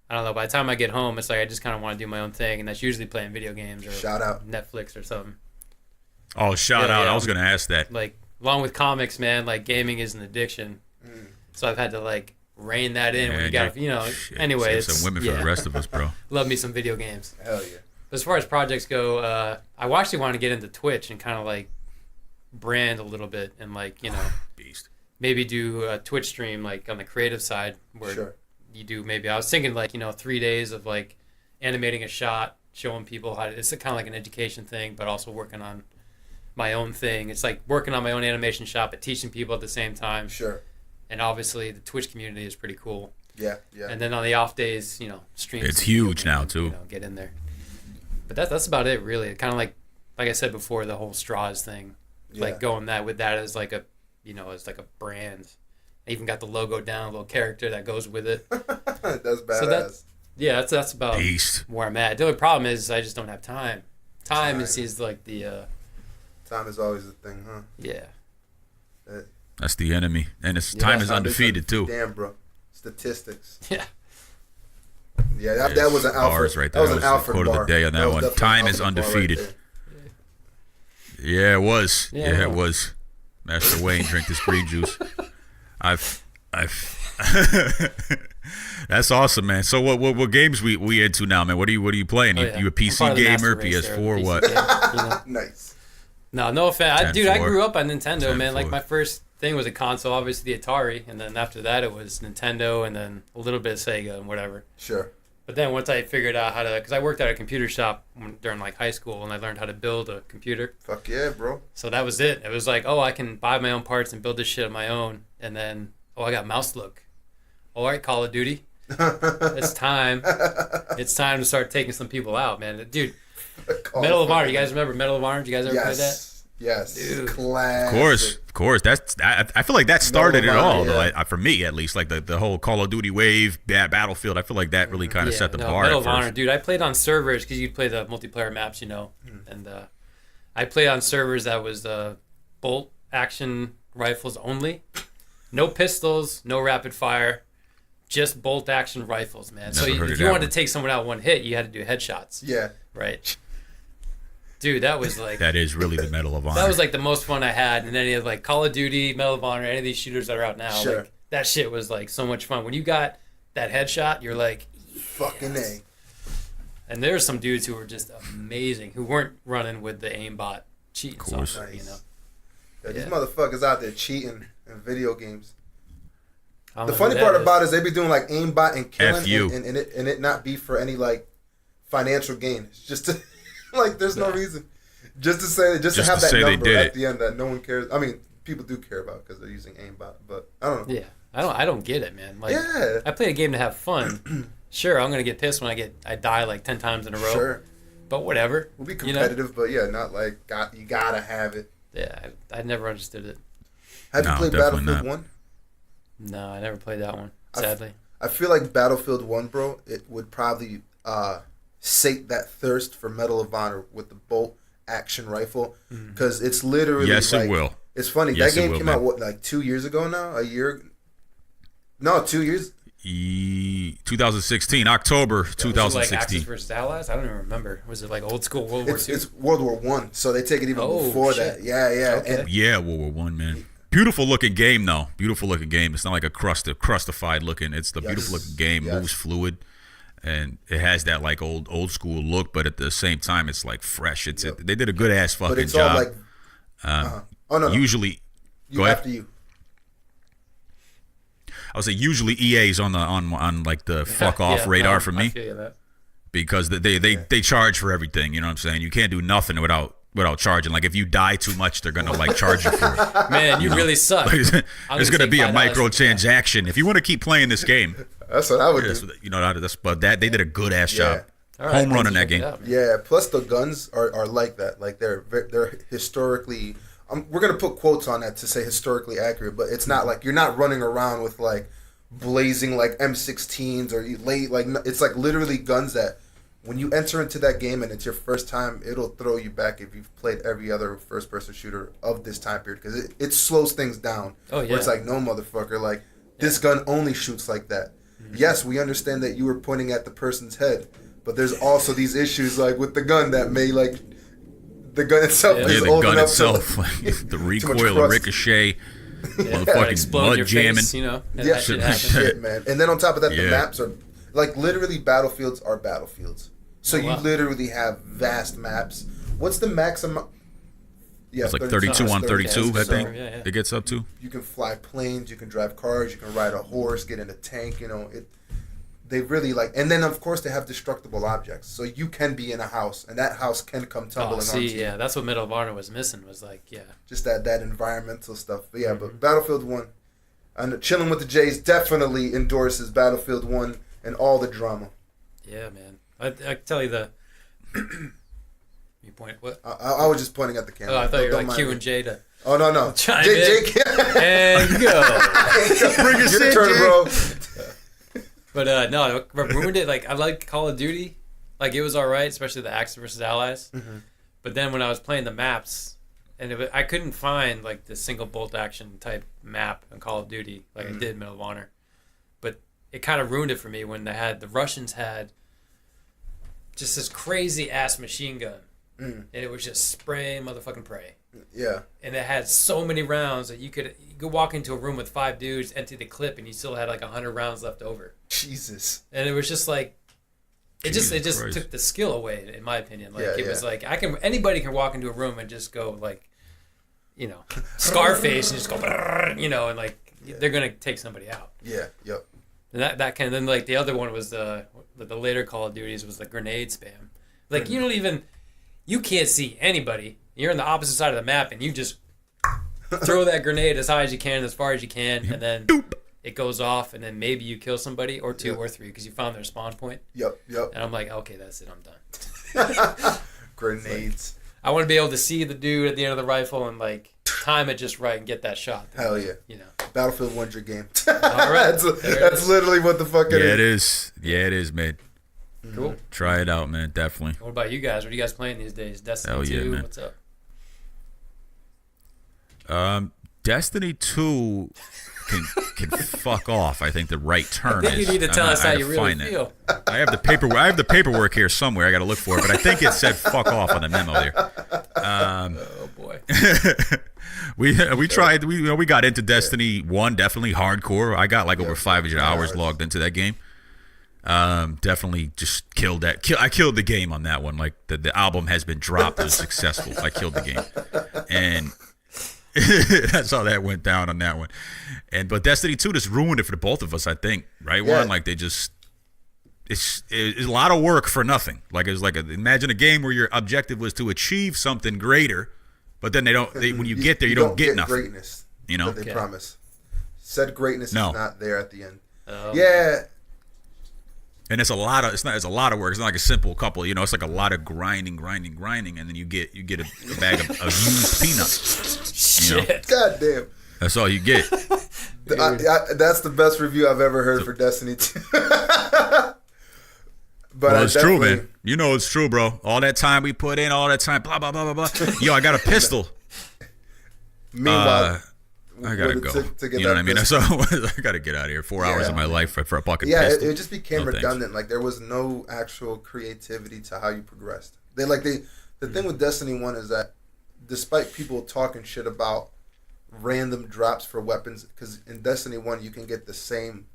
I don't know. By the time I get home, it's I just kind of want to do my own thing, and that's usually playing video games or Shout out. Netflix or something. Oh, shout Yeah, out! yeah. I was gonna ask that. Along with comics, man, gaming is an addiction. So I've had to rein that in. When you got Shit, anyway, save it's some women for the rest of us, bro. love me some video games. Hell yeah. As far as projects go, I actually want to get into Twitch and kind of brand a little bit and Beast. maybe do a Twitch stream on the creative side where Sure. you do maybe I was thinking 3 days of animating a shot, showing people how to, it's kind of like an education thing, but also working on my own thing. It's working on my own animation shop but teaching people at the same time. Sure. And obviously the Twitch community is pretty cool. Yeah. Yeah. And then on the off days, streams. It's some huge video now, games, too. Get in there. But that's about it, really. Kind of like I said before, the whole straws thing. Yeah. Going with that as as a brand. I even got the logo down, a little character that goes with it. That's badass. So that's about Beast. where I'm at. The only problem is I just don't have time. Time is the Time is always the thing, huh? yeah. That's the enemy, and time is undefeated too. Damn, bro. Statistics. Yeah. Yeah, that was an Alfred. Bars right there. That was That an was the Alfred quote of the bar. day on that was one. definitely Time an is Alfred bar right undefeated. there. Yeah, it was. Yeah, Yeah, I it know. was. Master Wayne, drink this green juice. I've. That's awesome, man. So what games we into now, man? What are you playing? Oh, You, yeah. you a I'm PC part of the gamer, master race there, PS4, the what? PC game, Nice. No offense. Dude, I 10-4. grew up on Nintendo, man. 10-4. My first thing was a console, obviously the Atari, and then after that it was Nintendo, and then a little bit of Sega and whatever. Sure. But then once I figured out how to, because I worked at a computer shop during high school, and I learned how to build a computer. Fuck yeah, bro. So that was it. It was I can buy my own parts and build this shit on my own. And then, I got mouse look. All right, Call of Duty. It's time. It's time to start taking some people out, man. Dude, Medal of Honor. You guys remember Medal of Honor? Did you guys ever play that? Yes. Dude. Classic. Of course. I feel like that started it Medal of all, Honor, though. yeah. For me, at least, the whole Call of Duty wave, Battlefield. I feel like that really kind of set the bar. Medal at of Honor, first. dude. I played on servers because you'd play the multiplayer maps, and I played on servers that was bolt action rifles only, no pistols, no rapid fire, just bolt action rifles, man. So Never heard if of you that wanted one. to take someone out one hit, you had to do headshots, Yeah. right? Dude, that was That is really the Medal of Honor. that was the most fun I had. And any of Call of Duty, Medal of Honor, any of these shooters that are out now, Sure. that shit was so much fun. When you got that headshot, you're like, Fucking A. and there's some dudes who were just amazing, who weren't running with the aimbot cheating course. software, Nice. Yeah, these Yeah. motherfuckers out there cheating in video games. I don't The know funny who part that about it is they be doing aimbot and killing F you. and it not be for any financial gain. It's just to, there's no reason. Just to say to have that say they number did at it. the end that no one cares. I mean, people do care about because they're using aimbot, but I don't know. Yeah. I don't get it, man. Like, Yeah. I play a game to have fun. Sure, I'm gonna get pissed when I die like 10 times in a row. Sure. But whatever. We'll be competitive, but yeah, not like you gotta have it. Yeah, I never understood it. Have you played Battlefield not. 1? No, I never played that one. Sadly. I feel like Battlefield 1, bro, it would probably sate that thirst for Medal of Honor with the bolt action rifle, because it's literally it will. It's funny. Yes, that game it will, came man. out, what, like 2 years ago now? A year? No, 2 years. 2016, October Was it like Axis 2016. versus Allies? I don't even remember. Was it like old school World War II? It's World War One, so they take it even Oh, before shit. that. Yeah. Okay. And Yeah, World War One, man. Beautiful looking game, though. Beautiful looking game. It's not like a crustified looking. It's the beautiful looking game. Yes. Moves fluid, and it has that like old school look, but at the same time, it's like fresh. They did a good ass fucking but it's job. all like. Oh no! Usually, go ahead. After you. I would say usually EA's on like the fuck off Yeah, radar no, for I me, feel you that. because they charge for everything. You know what I'm saying? You can't do nothing without charging. Like if you die too much, they're gonna like charge you for it. Man, you really suck. There's I'm going to take be a $5. microtransaction. If you want to keep playing this game, That's what I would do. but they did a good ass job. All right, Home run let's in that check it game. out, man. Yeah. Plus the guns are like that. Like they're historically. We're gonna put quotes on that to say historically accurate, but it's not like you're not running around with like blazing like M16s or it's like literally guns that when you enter into that game and it's your first time, it'll throw you back if you've played every other first person shooter of this time period, because it slows things down. Oh, yeah. Where it's like, no motherfucker, like this gun only shoots like that. Yes, we understand that you were pointing at the person's head, but there's also these issues like with the gun that may like the gun itself Yeah, is the old gun enough itself, to, like, the much recoil, the crust. ricochet, Or motherfucking explode in mud your jamming. face, and yeah, that shit shit, happens. man. And then on top of that, the Yeah. maps are like literally battlefields are battlefields. So you wow. literally have vast maps. What's the maximum? Yeah, It's like 32 on 32, I Yeah, think yeah. it gets up to. You can fly planes, you can drive cars, you can ride a horse, get in a tank. You know it. They really like, and then of course they have destructible objects. So you can be in a house, and that house can come tumbling Oh, onto see, you. yeah, that's what Medal of Honor was missing. Was like, yeah, Just that environmental stuff. But yeah, but Battlefield 1, and Chilling with the Jays definitely endorses Battlefield 1 and all the drama. yeah, man. I tell you the. You point what? I was just pointing at the camera. Oh, I thought you were Don't like mind Q me. and J to Oh no. chime Jake, and go. Bring us your in, turn, Jake. bro. But no, what ruined it. Like I like Call of Duty, like it was all right, especially the Axis versus Allies. But then when I was playing the maps, and I couldn't find like the single bolt action type map in Call of Duty like I did in Medal of Honor. But it kind of ruined it for me when the Russians had just this crazy ass machine gun, and it was just spraying motherfucking prey. Yeah. And it had so many rounds that you could walk into a room with 5 dudes, empty the clip, and you still had like 100 rounds left over. Jesus. And it was just like, it just Christ. took the skill away, in my opinion. Like Yeah, it was yeah. like anybody can walk into a room and just go like, you know, Scarface and just go, brrr, you know, and like they're gonna take somebody out. Yeah. Yep. And that kind of then like the other one was the later Call of Duties was the grenade spam. Like you can't see anybody. You're on the opposite side of the map, and you just throw that grenade as high as you can, as far as you can, and then it goes off, and then maybe you kill somebody, or 2 or 3, because you found their spawn point. Yep. And I'm like, okay, that's it, I'm done. Grenades. I want to be able to see the dude at the end of the rifle and like time it just right and get that shot. Hell yeah. You know. Battlefield 1's your game. All right. That's There it that's is. literally what the fuck it Yeah, is. it is. Yeah, it is, man. Cool. Try it out, man. Definitely. What about you guys? What are you guys playing these days? Destiny Hell yeah, 2? man. What's up? Destiny 2 can fuck off. I think the right term I think is. you need to tell us I how had you to really find it. feel. I have the paperwork here somewhere. I got to look for it, but I think it said "fuck off" on the memo there. Oh boy. We tried. We got into Destiny 1, definitely hardcore. I got like over 500 hours logged into that game. Definitely just killed that. I killed the game on that one. Like the album has been dropped. It was successful. I killed the game, and that's how that went down on that one. But Destiny 2 just ruined it for the both of us. I think, right? Yeah. One, like they just. It's a lot of work for nothing. Like it was like imagine a game where your objective was to achieve something greater, but then when you get there you don't get nothing. greatness. You know? that they Yeah. promise. Said greatness No. is not there at the end. Oh. Yeah. And it's a lot of it's a lot of work. It's not like a simple couple. You know, it's like a lot of grinding, and then you get a bag of used peanuts. You know? Shit. God damn. That's all you get. That's the best review I've ever heard for Destiny 2. But Well, it's true, man. You know it's true, bro. All that time we put in, all that time, blah, blah, blah, blah, blah. Yo, I got a pistol. Meanwhile, I gotta what it go. took to get You know that what I mean? pistol. So I gotta get out of here. 4 hours of my life for a fucking Yeah, pistol. it just became No, thanks. redundant. Like there was no actual creativity to how you progressed. The thing with Destiny 1 is that despite people talking shit about random drops for weapons, because in Destiny 1 you can get the same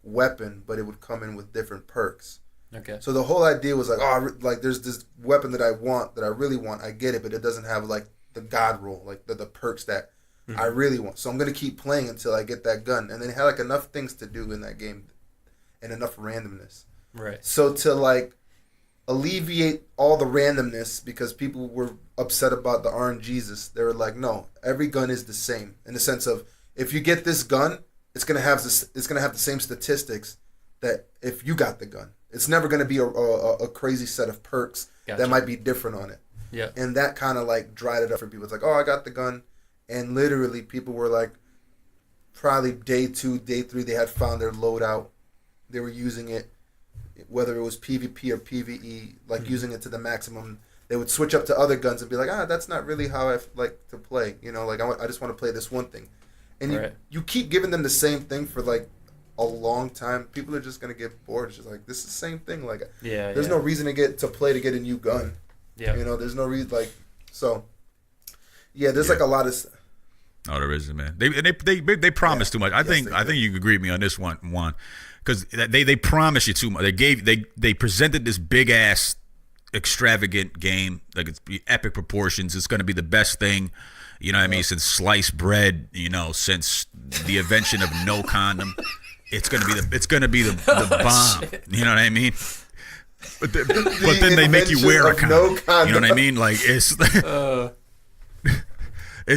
weapon, but it would come in with different perks. Okay. So the whole idea was like, there's this weapon that I want, that I really want. I get it, but it doesn't have like the god roll, like the perks that I really want. So I'm gonna keep playing until I get that gun. And then it had like enough things to do in that game, and enough randomness. Right. So to like alleviate all the randomness, because people were upset about the RNGesus, they were like, no, every gun is the same in the sense of if you get this gun, it's gonna have the same statistics that if you got the gun. It's never going to be a crazy set of perks that might be different on it. Yeah. And that kind of like dried it up for people. It's like, oh, I got the gun. And literally people were like, probably day 2, day 3, they had found their loadout. They were using it, whether it was PvP or PvE, like using it to the maximum. They would switch up to other guns and be like, that's not really how I like to play. You know, like I just want to play this one thing. And you keep giving them the same thing for like a long time, people are just gonna get bored. It's just like this is the same thing. Like, there's no reason to get a new gun. Yeah, you know, there's no reason. Like, so yeah, there's like a lot of. Oh, there isn't, man. They promise too much. I think you can agree with me on this one, because they promise you too much. They presented this big ass extravagant game, like it's epic proportions. It's gonna be the best thing. You know what I mean? Since sliced bread. You know, since the invention of no condom. It's gonna be the bomb. Shit. You know what I mean? But then they make you wear a condom. You know what I mean? Like it's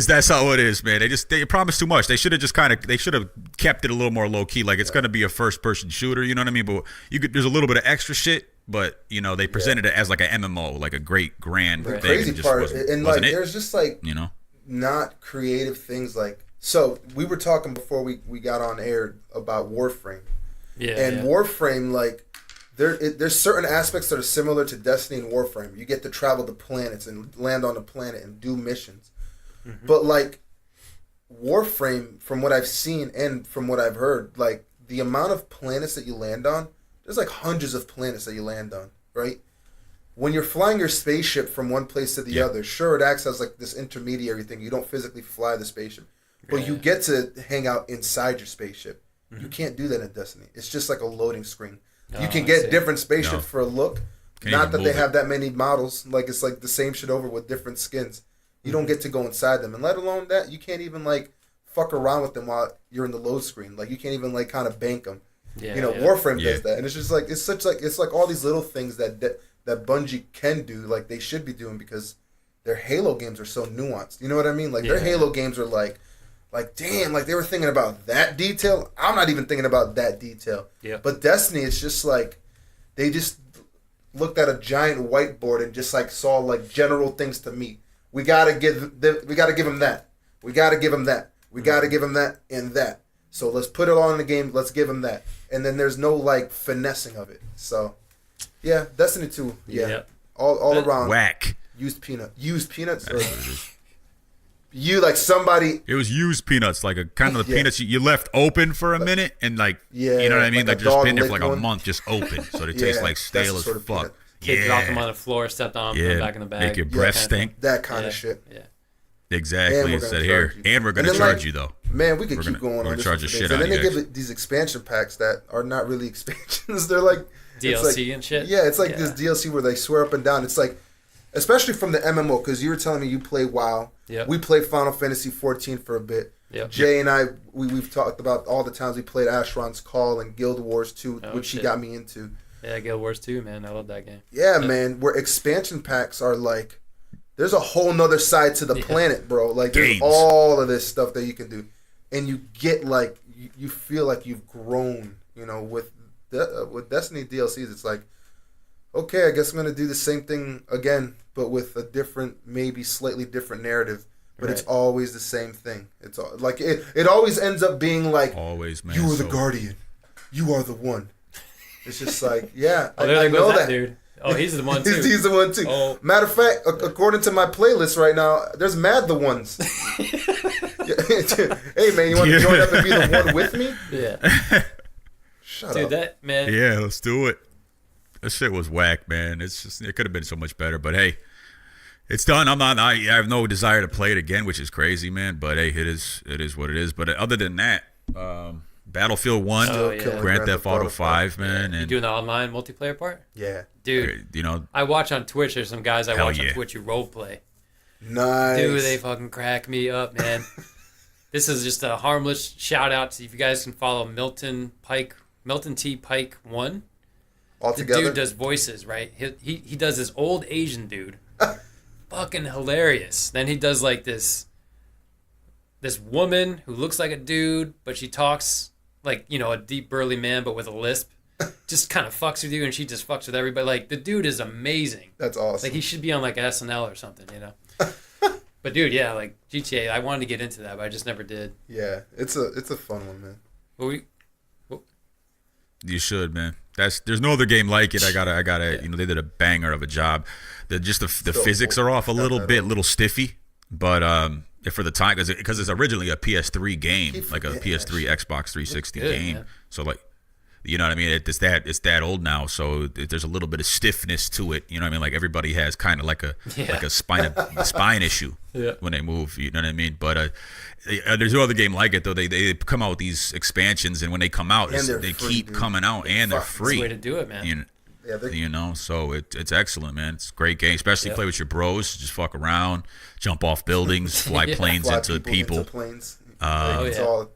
that's how it is, man. They promise too much. They should have kept it a little more low key. Like it's gonna be a first person shooter. You know what I mean? But there's a little bit of extra shit. But you know they presented it as like an MMO, like a great grand thing. Crazy and part, and like there's just like not creative things like. So we were talking before we got on air about Warframe, Warframe, like there's certain aspects that are similar to Destiny and Warframe. You get to travel to planets and land on a planet and do missions, but like Warframe, from what I've seen and from what I've heard, like the amount of planets that you land on, there's like hundreds of planets that you land on, right? When you're flying your spaceship from one place to the other, sure, it acts as like this intermediary thing. You don't physically fly the spaceship. But you get to hang out inside your spaceship. You can't do that in Destiny. It's just like a loading screen. You can get different spaceships for a look. Not that they have that many models. Like it's like the same shit over with different skins. You don't get to go inside them. And let alone that, you can't even like fuck around with them while you're in the load screen. Like you can't even like kind of bank them. Warframe does that. And it's just like, it's like all these little things that Bungie can do, like they should be doing, because their Halo games are so nuanced. You know what I mean? Like their Halo games are like damn, like they were thinking about that detail. I'm not even thinking about that detail. Yeah. But Destiny, it's just like they just looked at a giant whiteboard and just like saw like general things to meet. We gotta give him that. We gotta give him that. We gotta give him that and that. So let's put it all in the game. Let's give him that. And then there's no like finessing of it. So yeah, Destiny 2. Yeah. All around. Whack. Used peanuts. Or, you like somebody. It was used peanuts, like a kind of the peanuts you left open for a minute, and like you know what I mean, like just been there for like a month, just open, so they taste like stale as fuck. Dropped them on the floor, stepped on them, put them back in the bag. Make your breath stink. That kind of shit. Yeah. Exactly. It said here, and we're gonna charge you though. Man, we could keep going on. We're gonna charge the shit out of you. And then they guys. give these expansion packs that are not really expansions. They're like DLC and shit. Yeah, it's like this DLC where they swear up and down. It's like, especially from the MMO, because you were telling me you play WoW. Yep. We played Final Fantasy 14 for a bit. Yep. Jay and I, we've talked about all the times we played Asheron's Call and Guild Wars 2, which he got me into. Yeah, Guild Wars 2, man. I love that game. Yeah, man. Where expansion packs are like, there's a whole nother side to the planet, bro. Like, there's all of this stuff that you can do. and you get like you feel like you've grown. You know, with Destiny DLCs, it's like, okay, I guess I'm gonna do the same thing again, but with a different, maybe slightly different narrative. But it's always the same thing. It's all, like it always ends up being like, always, man. You are the guardian. You are the one. It's just like, yeah, I know that dude. Oh, he's the one too. He's the one too. Oh. Matter of fact, according to my playlist right now, there's mad the ones. Hey man, you want to join up and be the one with me? Yeah. Shut Dude, up. that man. Yeah, let's do it. That shit was whack, man. It could have been so much better, but hey, it's done. I have no desire to play it again, which is crazy, man. But hey, it is what it is. But other than that, Battlefield 1, Grand Theft Auto 5, man. You And doing the online multiplayer part? Yeah. Dude, you know, I watch on Twitch. There's some guys I Hell watch yeah. on Twitch who role play. Nice. Dude, they fucking crack me up, man. This is just a harmless shout out to if you guys can follow Milton T. Pike 1. All The together. dude does voices, right? He does this old Asian dude. Fucking hilarious. Then he does like this woman who looks like a dude, but she talks like, you know, a deep burly man but with a lisp. Just kind of fucks with you, and she just fucks with everybody. Like, the dude is amazing. That's awesome. Like, he should be on like SNL or something, you know. But dude, yeah, like GTA, I wanted to get into that, but I just never did. Yeah, it's a fun one, man. But you should, man. There's no other game like it. I gotta. You know, they did a banger of a job. The physics are off a little stiffy, but for the time, because it's originally a PS3 game, like a PS3 Xbox 360 game. Man. So like, you know what I mean? It's that old now, so there's a little bit of stiffness to it. You know what I mean? Like everybody has kind of like a spine issue when they move. You know what I mean? But there's no other game like it though. They come out with these expansions, and when they come out, they keep coming out, and they're free. that's the way to do it, man. You know, so it's excellent, man. It's a great game, especially play with your bros. Just fuck around, jump off buildings, fly planes Fly into people. Into planes. It's all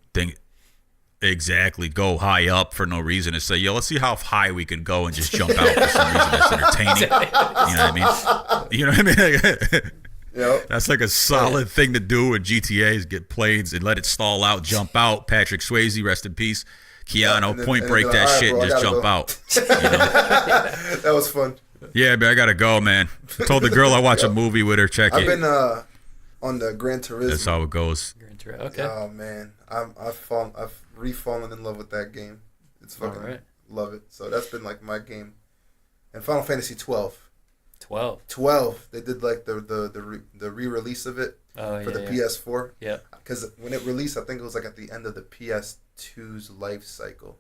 Exactly. Go high up for no reason and say, yo, let's see how high we can go and just jump out for some reason. That's entertaining. You know what I mean? You know what I mean? Yep. That's like a solid thing to do in GTA is get planes and let it stall out, jump out. Patrick Swayze, rest in peace. Keanu, point break that shit and just jump out. You know? That was fun. Yeah, man, I gotta go, man. I told the girl I watch a movie with her. Check I've it. been on the Gran Turismo. That's how it goes. Okay. Oh man, I've re-fallen in love with that game. It's fucking love it. So that's been like my game. And Final Fantasy 12. 12. They did like the re-release of it for the PS4. Yeah. Because when it released, I think it was like at the end of the PS2's life cycle,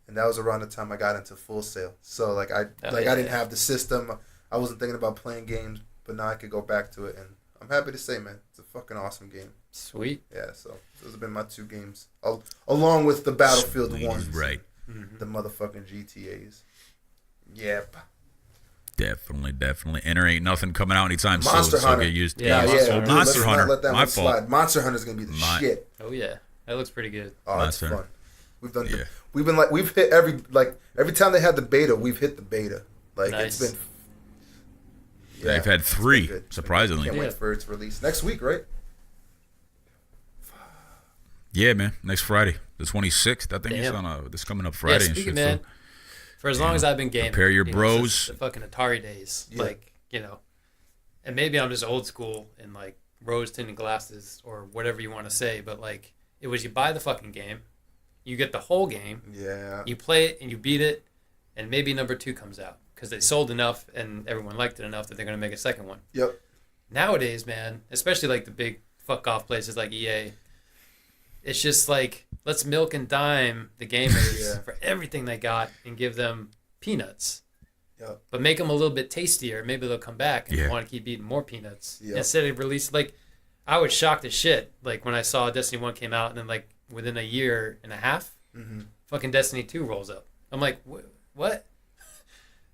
and that was around the time I got into Full Sail. So like I didn't have the system. I wasn't thinking about playing games, but now I could go back to it, and I'm happy to say, man, it's a fucking awesome game. Sweet. Yeah. So those have been my two games, along with the Battlefield ones. Right. The motherfucking GTAs. Yep. Definitely. And there ain't nothing coming out anytime Monster soon, so Hunter. get used to Yeah, Dude, Monster let's Hunter. not let that My one fault. slide. Monster Hunter's gonna be the shit. Oh yeah, that looks pretty good. Oh, that's Monster. fun. We've done. Yeah. We've hit every time they had the beta, we've hit the beta. Like Nice. it's been. They've had it's 3, been good. surprisingly. Can't wait for its release next week, right? Yeah, man. Next Friday, the 26th. I think it's Damn. on this coming up Friday Yeah, and speaking, shit. man, for as long as I've been gaming, prepare your you know, bros. since the fucking Atari days, Yeah. like, you know, and maybe I'm just old school and like rose tinted glasses or whatever you want to say, but like it was you buy the fucking game, you get the whole game, Yeah. you play it and you beat it, and maybe number 2 comes out because they sold enough and everyone liked it enough that they're gonna make a second one. Yep. Nowadays, man, especially like the big fuck off places like EA, it's just like let's milk and dime the gamers Yeah. for everything they got and give them peanuts. Yep. But make them a little bit tastier. Maybe they'll come back and Yeah. want to keep eating more peanuts. Yep. Instead of release, like, I was shocked as shit. Like, when I saw Destiny 1 came out, and then, like, within a year and a half, fucking Destiny 2 rolls up. I'm like, what?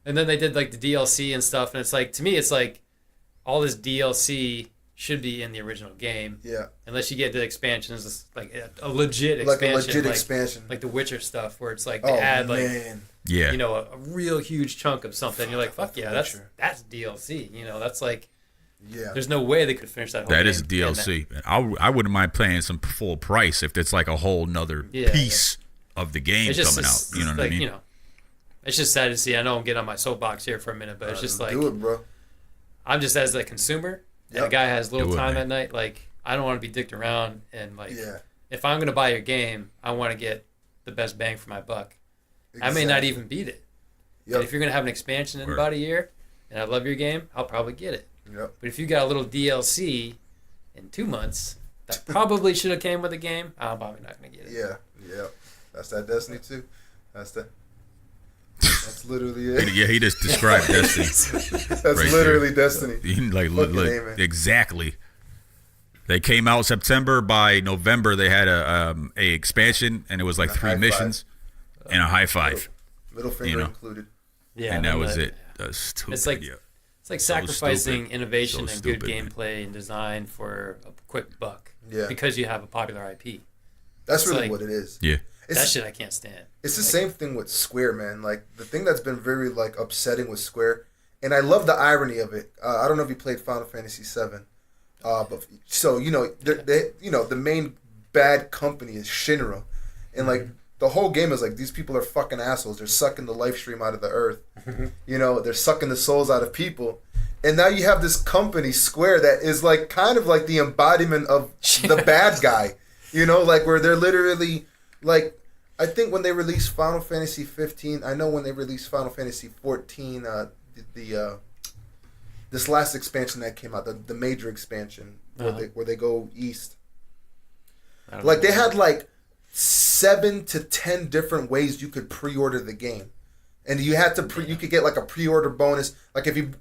And then they did, like, the DLC and stuff, and it's like, to me, it's like, all this DLC should be in the original game. Yeah. Unless you get the expansions, it's like a legit Like expansion. a legit expansion. Like the Witcher stuff, where it's like they add, like, man. Yeah. you know, a real huge chunk of something. You're like, fuck yeah, Witcher. that's DLC. You know, that's like Yeah. There's no way they could finish that whole game. That is a DLC. I wouldn't mind paying some full price if it's like a whole nother piece of the game it's just, coming out. You know what I mean? You know, it's just sad to see. I know I'm getting on my soapbox here for a minute, but it's just like, do it, bro. I'm just as a consumer, and a guy has little Do it, time man. at night. Like, I don't want to be dicked around, and like, Yeah. if I'm gonna buy your game, I want to get the best bang for my buck. I may not even beat it. Yep. But if you're gonna have an expansion in about a year, and I love your game, I'll probably get it. Yep. But if you got a little DLC in 2 months that probably should have came with the game, I'm probably not gonna get it. Yeah. That's that Destiny too. That's literally it. Yeah, he just described Destiny. That's right literally there. Destiny. Like, Fucking A, man. exactly. They came out September. By November, they had a expansion, and it was like A 3 high missions and a high five, Middle finger You know. included. Yeah, and that I'm was not- it. That's stupid. It's like yeah. it's like So sacrificing stupid. innovation So and good stupid, man. gameplay and design for a quick buck. Yeah. Because you have a popular IP. That's It's really like- what it is. Yeah. It's, That shit I can't stand. It's the same thing with Square, man. Like the thing that's been very like upsetting with Square, and I love the irony of it. I don't know if you played Final Fantasy VII, but so you know, the main bad company is Shinra, and like the whole game is like these people are fucking assholes. They're sucking the life stream out of the earth. You know, they're sucking the souls out of people. And now you have this company, Square, that is like kind of like the embodiment of the bad guy. You know, like where they're literally like, I think when they released Final Fantasy 15, I know when they released Final Fantasy 14, this last expansion that came out, the major expansion where they go east. Like they had like 7 to 10 different ways you could pre-order the game, and you had to you could get like a pre-order bonus. Like if you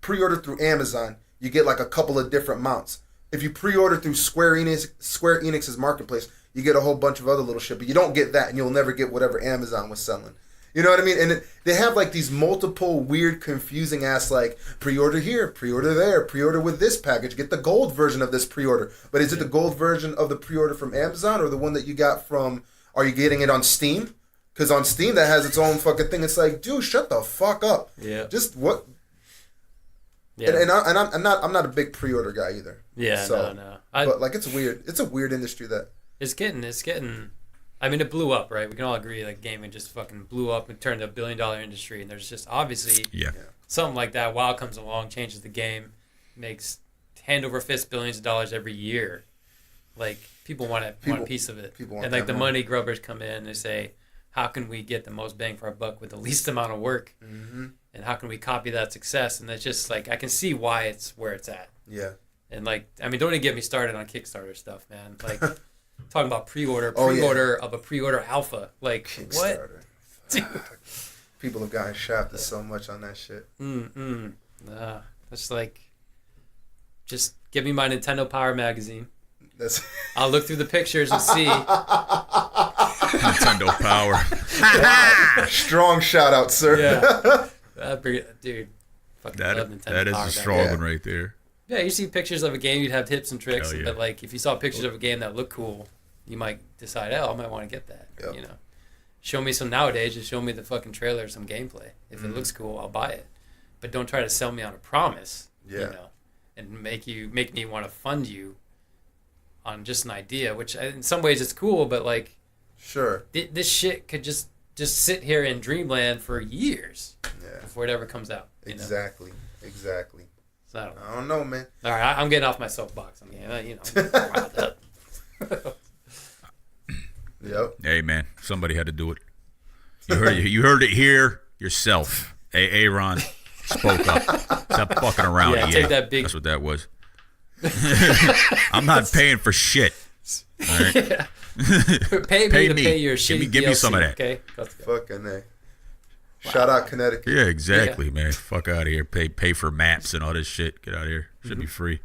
pre-order through Amazon, you get like a couple of different mounts. If you pre-order through Square Enix's marketplace, you get a whole bunch of other little shit, but you don't get that, and you'll never get whatever Amazon was selling. You know what I mean? And they have like these multiple weird, confusing ass like pre-order here, pre-order there, pre-order with this package, get the gold version of this pre-order. But is it the gold version of the pre-order from Amazon or the one that you got from? Are you getting it on Steam? Because on Steam that has its own fucking thing. It's like, dude, shut the fuck up. Yeah. Just what? Yeah. And I'm not a big pre-order guy either. Yeah, So, no. But like it's weird. It's a weird industry that. It's getting. I mean, it blew up, right? We can all agree, like, gaming just fucking blew up and turned to $1 billion industry. And there's just obviously something like that. WoW comes along, changes the game, makes hand over fist billions of dollars every year. Like, people want a piece of it. People want and like that the money. money grubbers come in and they say, how can we get the most bang for our buck with the least amount of work? Mm-hmm. And how can we copy that success? And it's just like, I can see why it's where it's at. Yeah. And like, I mean, don't even get me started on Kickstarter stuff, man. Like, talking about pre-order of a pre-order alpha. Like, what? Dude. People have gotten shafted so much on that shit. Nah, that's like, just give me my Nintendo Power magazine. I'll look through the pictures and see. Nintendo Power. Strong shout out, sir. Yeah. Dude. Fucking love Nintendo That is Power a strong back one right there. Yeah, you see pictures of a game, you'd have tips and tricks. Hell yeah. But like, if you saw pictures of a game that looked cool, you might decide, oh, I might want to get that. Yep. You know, show me some nowadays. Just show me the fucking trailer, some gameplay. If it looks cool, I'll buy it. But don't try to sell me on a promise. Yeah. You know, and make me want to fund you on just an idea. Which in some ways it's cool, but like, Sure. this shit could just sit here in dreamland for years before it ever comes out. You know? Exactly. So I don't know. I don't know, man. All right, I'm getting off my soapbox. I'm getting, riled up. Yep. Hey man, somebody had to do it. You heard it here yourself. Aaron spoke up. Stop fucking around. Yeah, take that big. That's what that was. I'm not paying for shit. All right? Pay me to pay your shitty Give me DLC, some of that. Okay. Fucking A. Shout out Connecticut. Yeah, exactly, man. Fuck out of here. Pay for maps and all this shit. Get out of here. Should be free.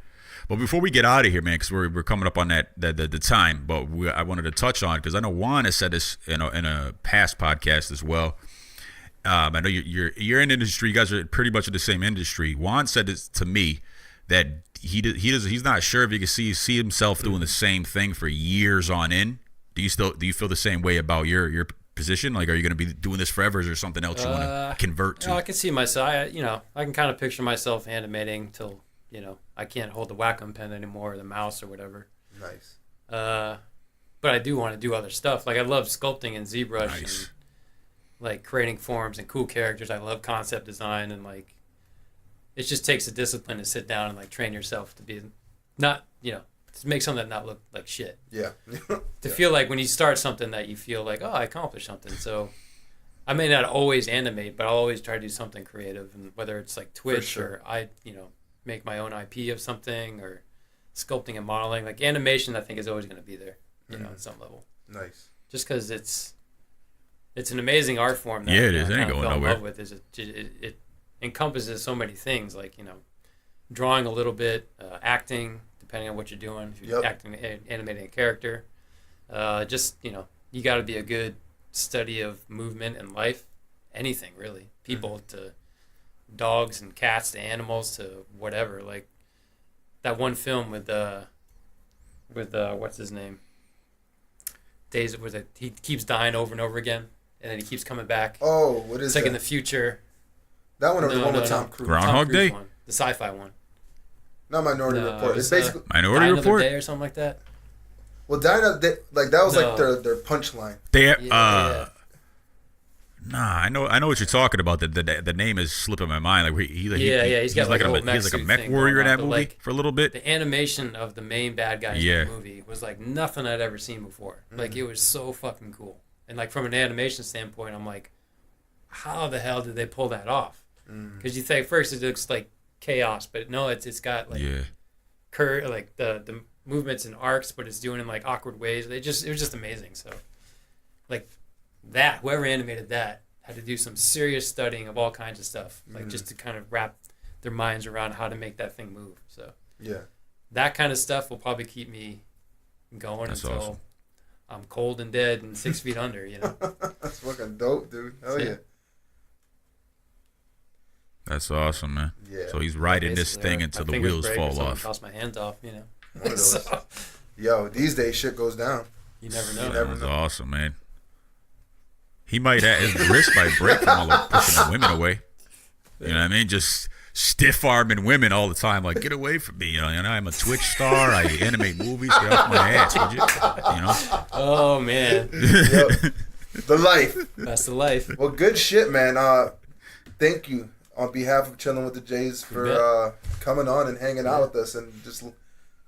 But before we get out of here, man, because we're coming up on the time, but I wanted to touch on, because I know Juan has said this in a past podcast as well. I know you're in the industry. You guys are pretty much in the same industry. Juan said this to me, that he's not sure if he can see himself doing the same thing for years on end. Do you feel the same way about your position? Like, are you going to be doing this forever, or is there something else you want to convert to? I can see myself. I can kind of picture myself animating till You know, I can't hold the Wacom pen anymore or the mouse or whatever. Nice. But I do want to do other stuff. Like I love sculpting and ZBrush Nice. and like creating forms and cool characters. I love concept design and like it just takes a discipline to sit down and like train yourself to be not, you know, to make something that not look like shit. Yeah. To feel like when you start something that you feel like, oh, I accomplished something. So I may not always animate, but I'll always try to do something creative, and whether it's like Twitch sure. or I, you know, make my own IP of something or sculpting and modeling. Like animation, I think is always going to be there, you know, at some level. Nice. Just because it's an amazing art form. That, Yeah, it you know, is. It I ain't kinda going fell in nowhere. love with is it encompasses so many things, like, you know, drawing a little bit, acting, depending on what you're doing. If you're acting, animating a character, just, you know, you got to be a good study of movement and life. Anything really, people to dogs and cats to animals to whatever. Like that one film with what's his name? Days was it? He keeps dying over and over again, and then he keeps coming back. Oh, what is It's that? like in the future. That one or the one with Tom Cruise? Groundhog Tom Cruise Day? one, the sci-fi one. Not Minority No, Report. It's it's, basically Minority Die Another Report. Day or something like that. well, like that was like No. their punchline. They Yeah. Nah, I know what you're talking about. The name is slipping my mind. Like he's He's got like a whole he's like a mech mech suit warrior in thing that going on, movie but, like, for a little bit. The animation of the main bad guy in Yeah. the movie was like nothing I'd ever seen before. Like it was so fucking cool. And like from an animation standpoint, I'm like, how the hell did they pull that off? Because you think first it looks like chaos, but no, it's got like Yeah, like the movements and arcs, but it's doing it in like awkward ways. It was just amazing. So like that, whoever animated that had to do some serious studying of all kinds of stuff, like just to kind of wrap their minds around how to make that thing move. So Yeah. that kind of stuff will probably keep me going That's until awesome. I'm cold and dead and 6 feet under, you know. That's fucking dope, dude. Hell Yeah. yeah. that's awesome, man. Yeah. So he's riding this Basically, thing or until my the fingers wheels break or fall something, off. toss my hands off, you know. One of those. So, Yo, these days shit goes down. you never know. You That never was know. awesome, man. He might his wrist might break from all the pushing the women away. You know what I mean? Just stiff arming women all the time. Like, get away from me. You know, I'm a Twitch star. I animate movies. Get off my ass, would you? You know? Oh man, Yep. The life. that's the life. Well, good shit, man. Thank you on behalf of Chilling with the Jays for coming on and hanging out with us and just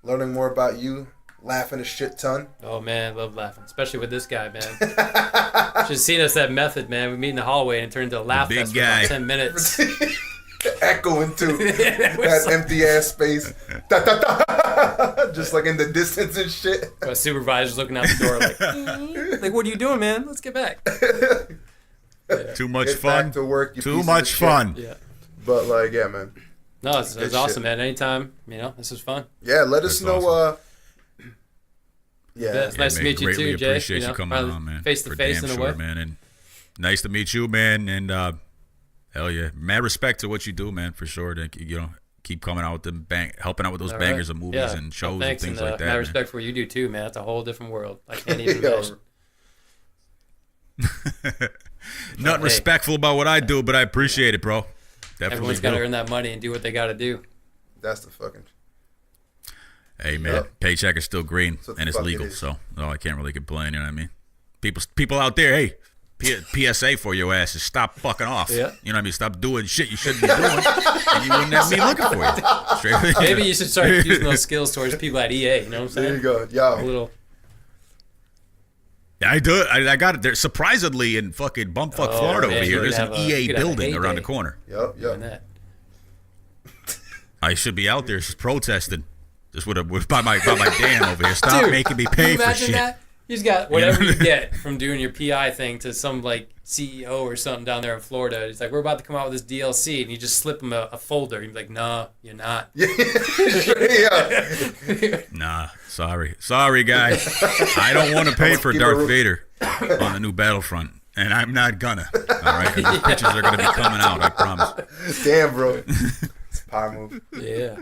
learning more about you, laughing a shit ton. Oh man, I love laughing, especially with this guy, man. Just seen us that method, man. We meet in the hallway and it turned into a laugh big fest for guy. about 10 minutes. Echoing too. It was That so- empty ass space. Da, da, da. Just like in the distance and shit. My supervisor's looking out the door like, what are you doing, man? Let's get back. Too much Get fun. back to work, you Too piece of much shit. fun. Yeah. But like, yeah, man. No, it's Good awesome, shit. man. Anytime, you know, this was fun. Yeah, let us That's know. awesome. Yeah, Yeah. it's nice to man, meet you greatly too, Jay. appreciate You know, coming probably on, man. face to For face damn in a sure, way. man. And nice to meet you, man. And hell yeah, mad respect to what you do, man, for sure. To, you know, keep coming out with them helping out with those All bangers right. of movies Yeah. and shows and thanks, things and, like that. My man. respect for what you do too, man. It's a whole different world. I can't even Yo, imagine. Nothing Hey. respectful about what I do, but I appreciate it, bro. Definitely. Everyone's got to do. earn that money and do what they got to do. That's the fucking. Hey man, Yep. paycheck is still green That's what and the it's fuck it legal, is. so no, I can't really complain. You know what I mean? People out there, hey, PSA for your asses, stop fucking off. Yeah. You know what I mean? Stop doing shit you shouldn't be doing, and you wouldn't have me looking for you. Straight, Maybe you should start using those skills towards people at EA. You know what I'm saying? There you go. A Yo. little. I do. I got it there. Surprisingly, in fucking bumfuck Oh, Florida man, over here, you there's could an have EA you could have a building around the heyday corner. Yep. doing Yep. that. I should be out there just protesting, just by my dam over here. Stop Dude, making me Can pay you for imagine shit. that? He's got whatever you get from doing your PI thing to some like CEO or something down there in Florida. He's like, we're about to come out with this DLC, and you just slip him a folder. He's like, no, you're not. Yeah. Nah, sorry, guy. I don't want to pay for keep Darth it Vader on the new Battlefront, and I'm not gonna. All right, and these pictures are gonna be coming out. I promise. Damn, bro. It's a power move. Yeah.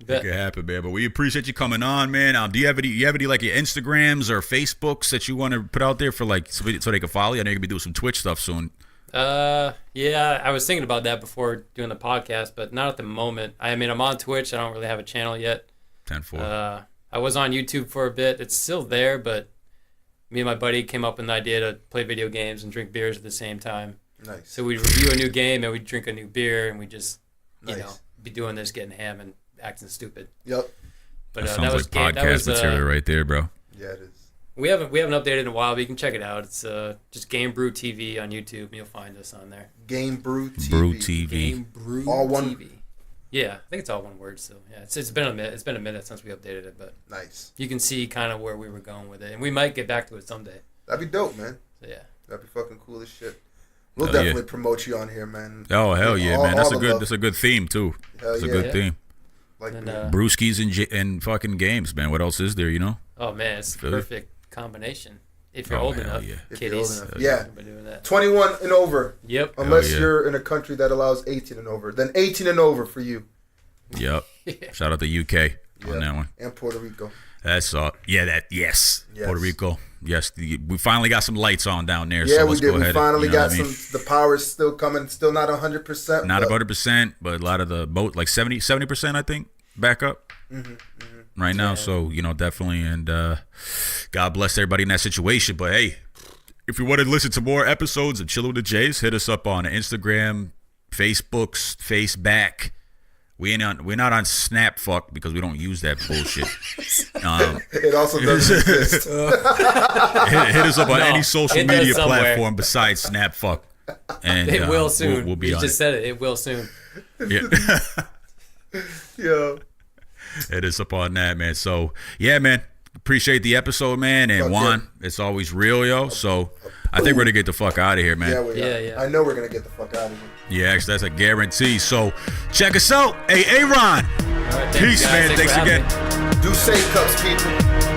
Make it happen, man. But we appreciate you coming on, man. Do you have any like your Instagrams or Facebooks that you want to put out there for like so they can follow you? I know you're gonna be doing some Twitch stuff soon. Yeah, I was thinking about that before doing the podcast, but not at the moment. I mean, I'm on Twitch. I don't really have a channel yet. 10-4. I was on YouTube for a bit. It's still there, but me and my buddy came up with an idea to play video games and drink beers at the same time. Nice. So we'd review a new game and we'd drink a new beer and we just, you Nice. know, be doing this, getting ham and acting stupid. Yep. But That sounds like podcast material right there, bro. Yeah, it is. We haven't updated in a while, but you can check it out. It's just Game Brew TV on YouTube, and you'll find us on there. Game Brew TV. Brew TV. Game Brew All one- TV. Yeah, I think it's all one word still. Yeah, it's been a minute. It's been a minute since we updated it, but Nice. you can see kind of where we were going with it, and we might get back to it someday. That'd be dope, man. So yeah. That'd be fucking cool as shit. We'll Hell yeah. definitely promote you on here, man. Oh hell yeah, man! That's all a the good. love. That's a good theme too. Hell That's a yeah. good Yeah. theme. Like, And, Brewskis and fucking games, man. What else is there? You know? oh man, it's the Feel it? perfect combination if you're Oh, old hell enough. yeah. If you're old Kiddies. enough. Yeah. By doing that. 21 and over. Yep. Unless yeah. you're in a country that allows 18 and over. Then 18 and over for you. Yep. Shout out to UK on that one. And Puerto Rico. That's yes. Yes. Puerto Rico. Yes, we finally got some lights on down there. Yeah, so we let's did. go We ahead. finally you know got what I mean? some. The power's still coming. Still not 100%. Not but 100%, but a lot of the boat, like 70%, I think, back up right now. So, you know, definitely. And God bless everybody in that situation. But hey, if you want to listen to more episodes of Chillin' with the Jays, hit us up on Instagram, Facebook's Faceback. We're not on Snapfuck because we don't use that bullshit. It also doesn't exist. Hit us up on No, any social it does media somewhere. platform besides Snapfuck. And It will soon. We'll be you on just it. said it. It will soon. Yeah. Yo. Hit us up on that, man. So, yeah, man. Appreciate the episode, man. And Fuck Juan, yeah. it's always real, yo. So, I think we're going to get the fuck out of here, man. Yeah, we are. Yeah. I know we're going to get the fuck out of here. Yeah, actually, that's a guarantee. So, check us out. Hey, Aaron. All right, thanks, Peace, guys. man. Thanks for having again. me. Do safe cups, people.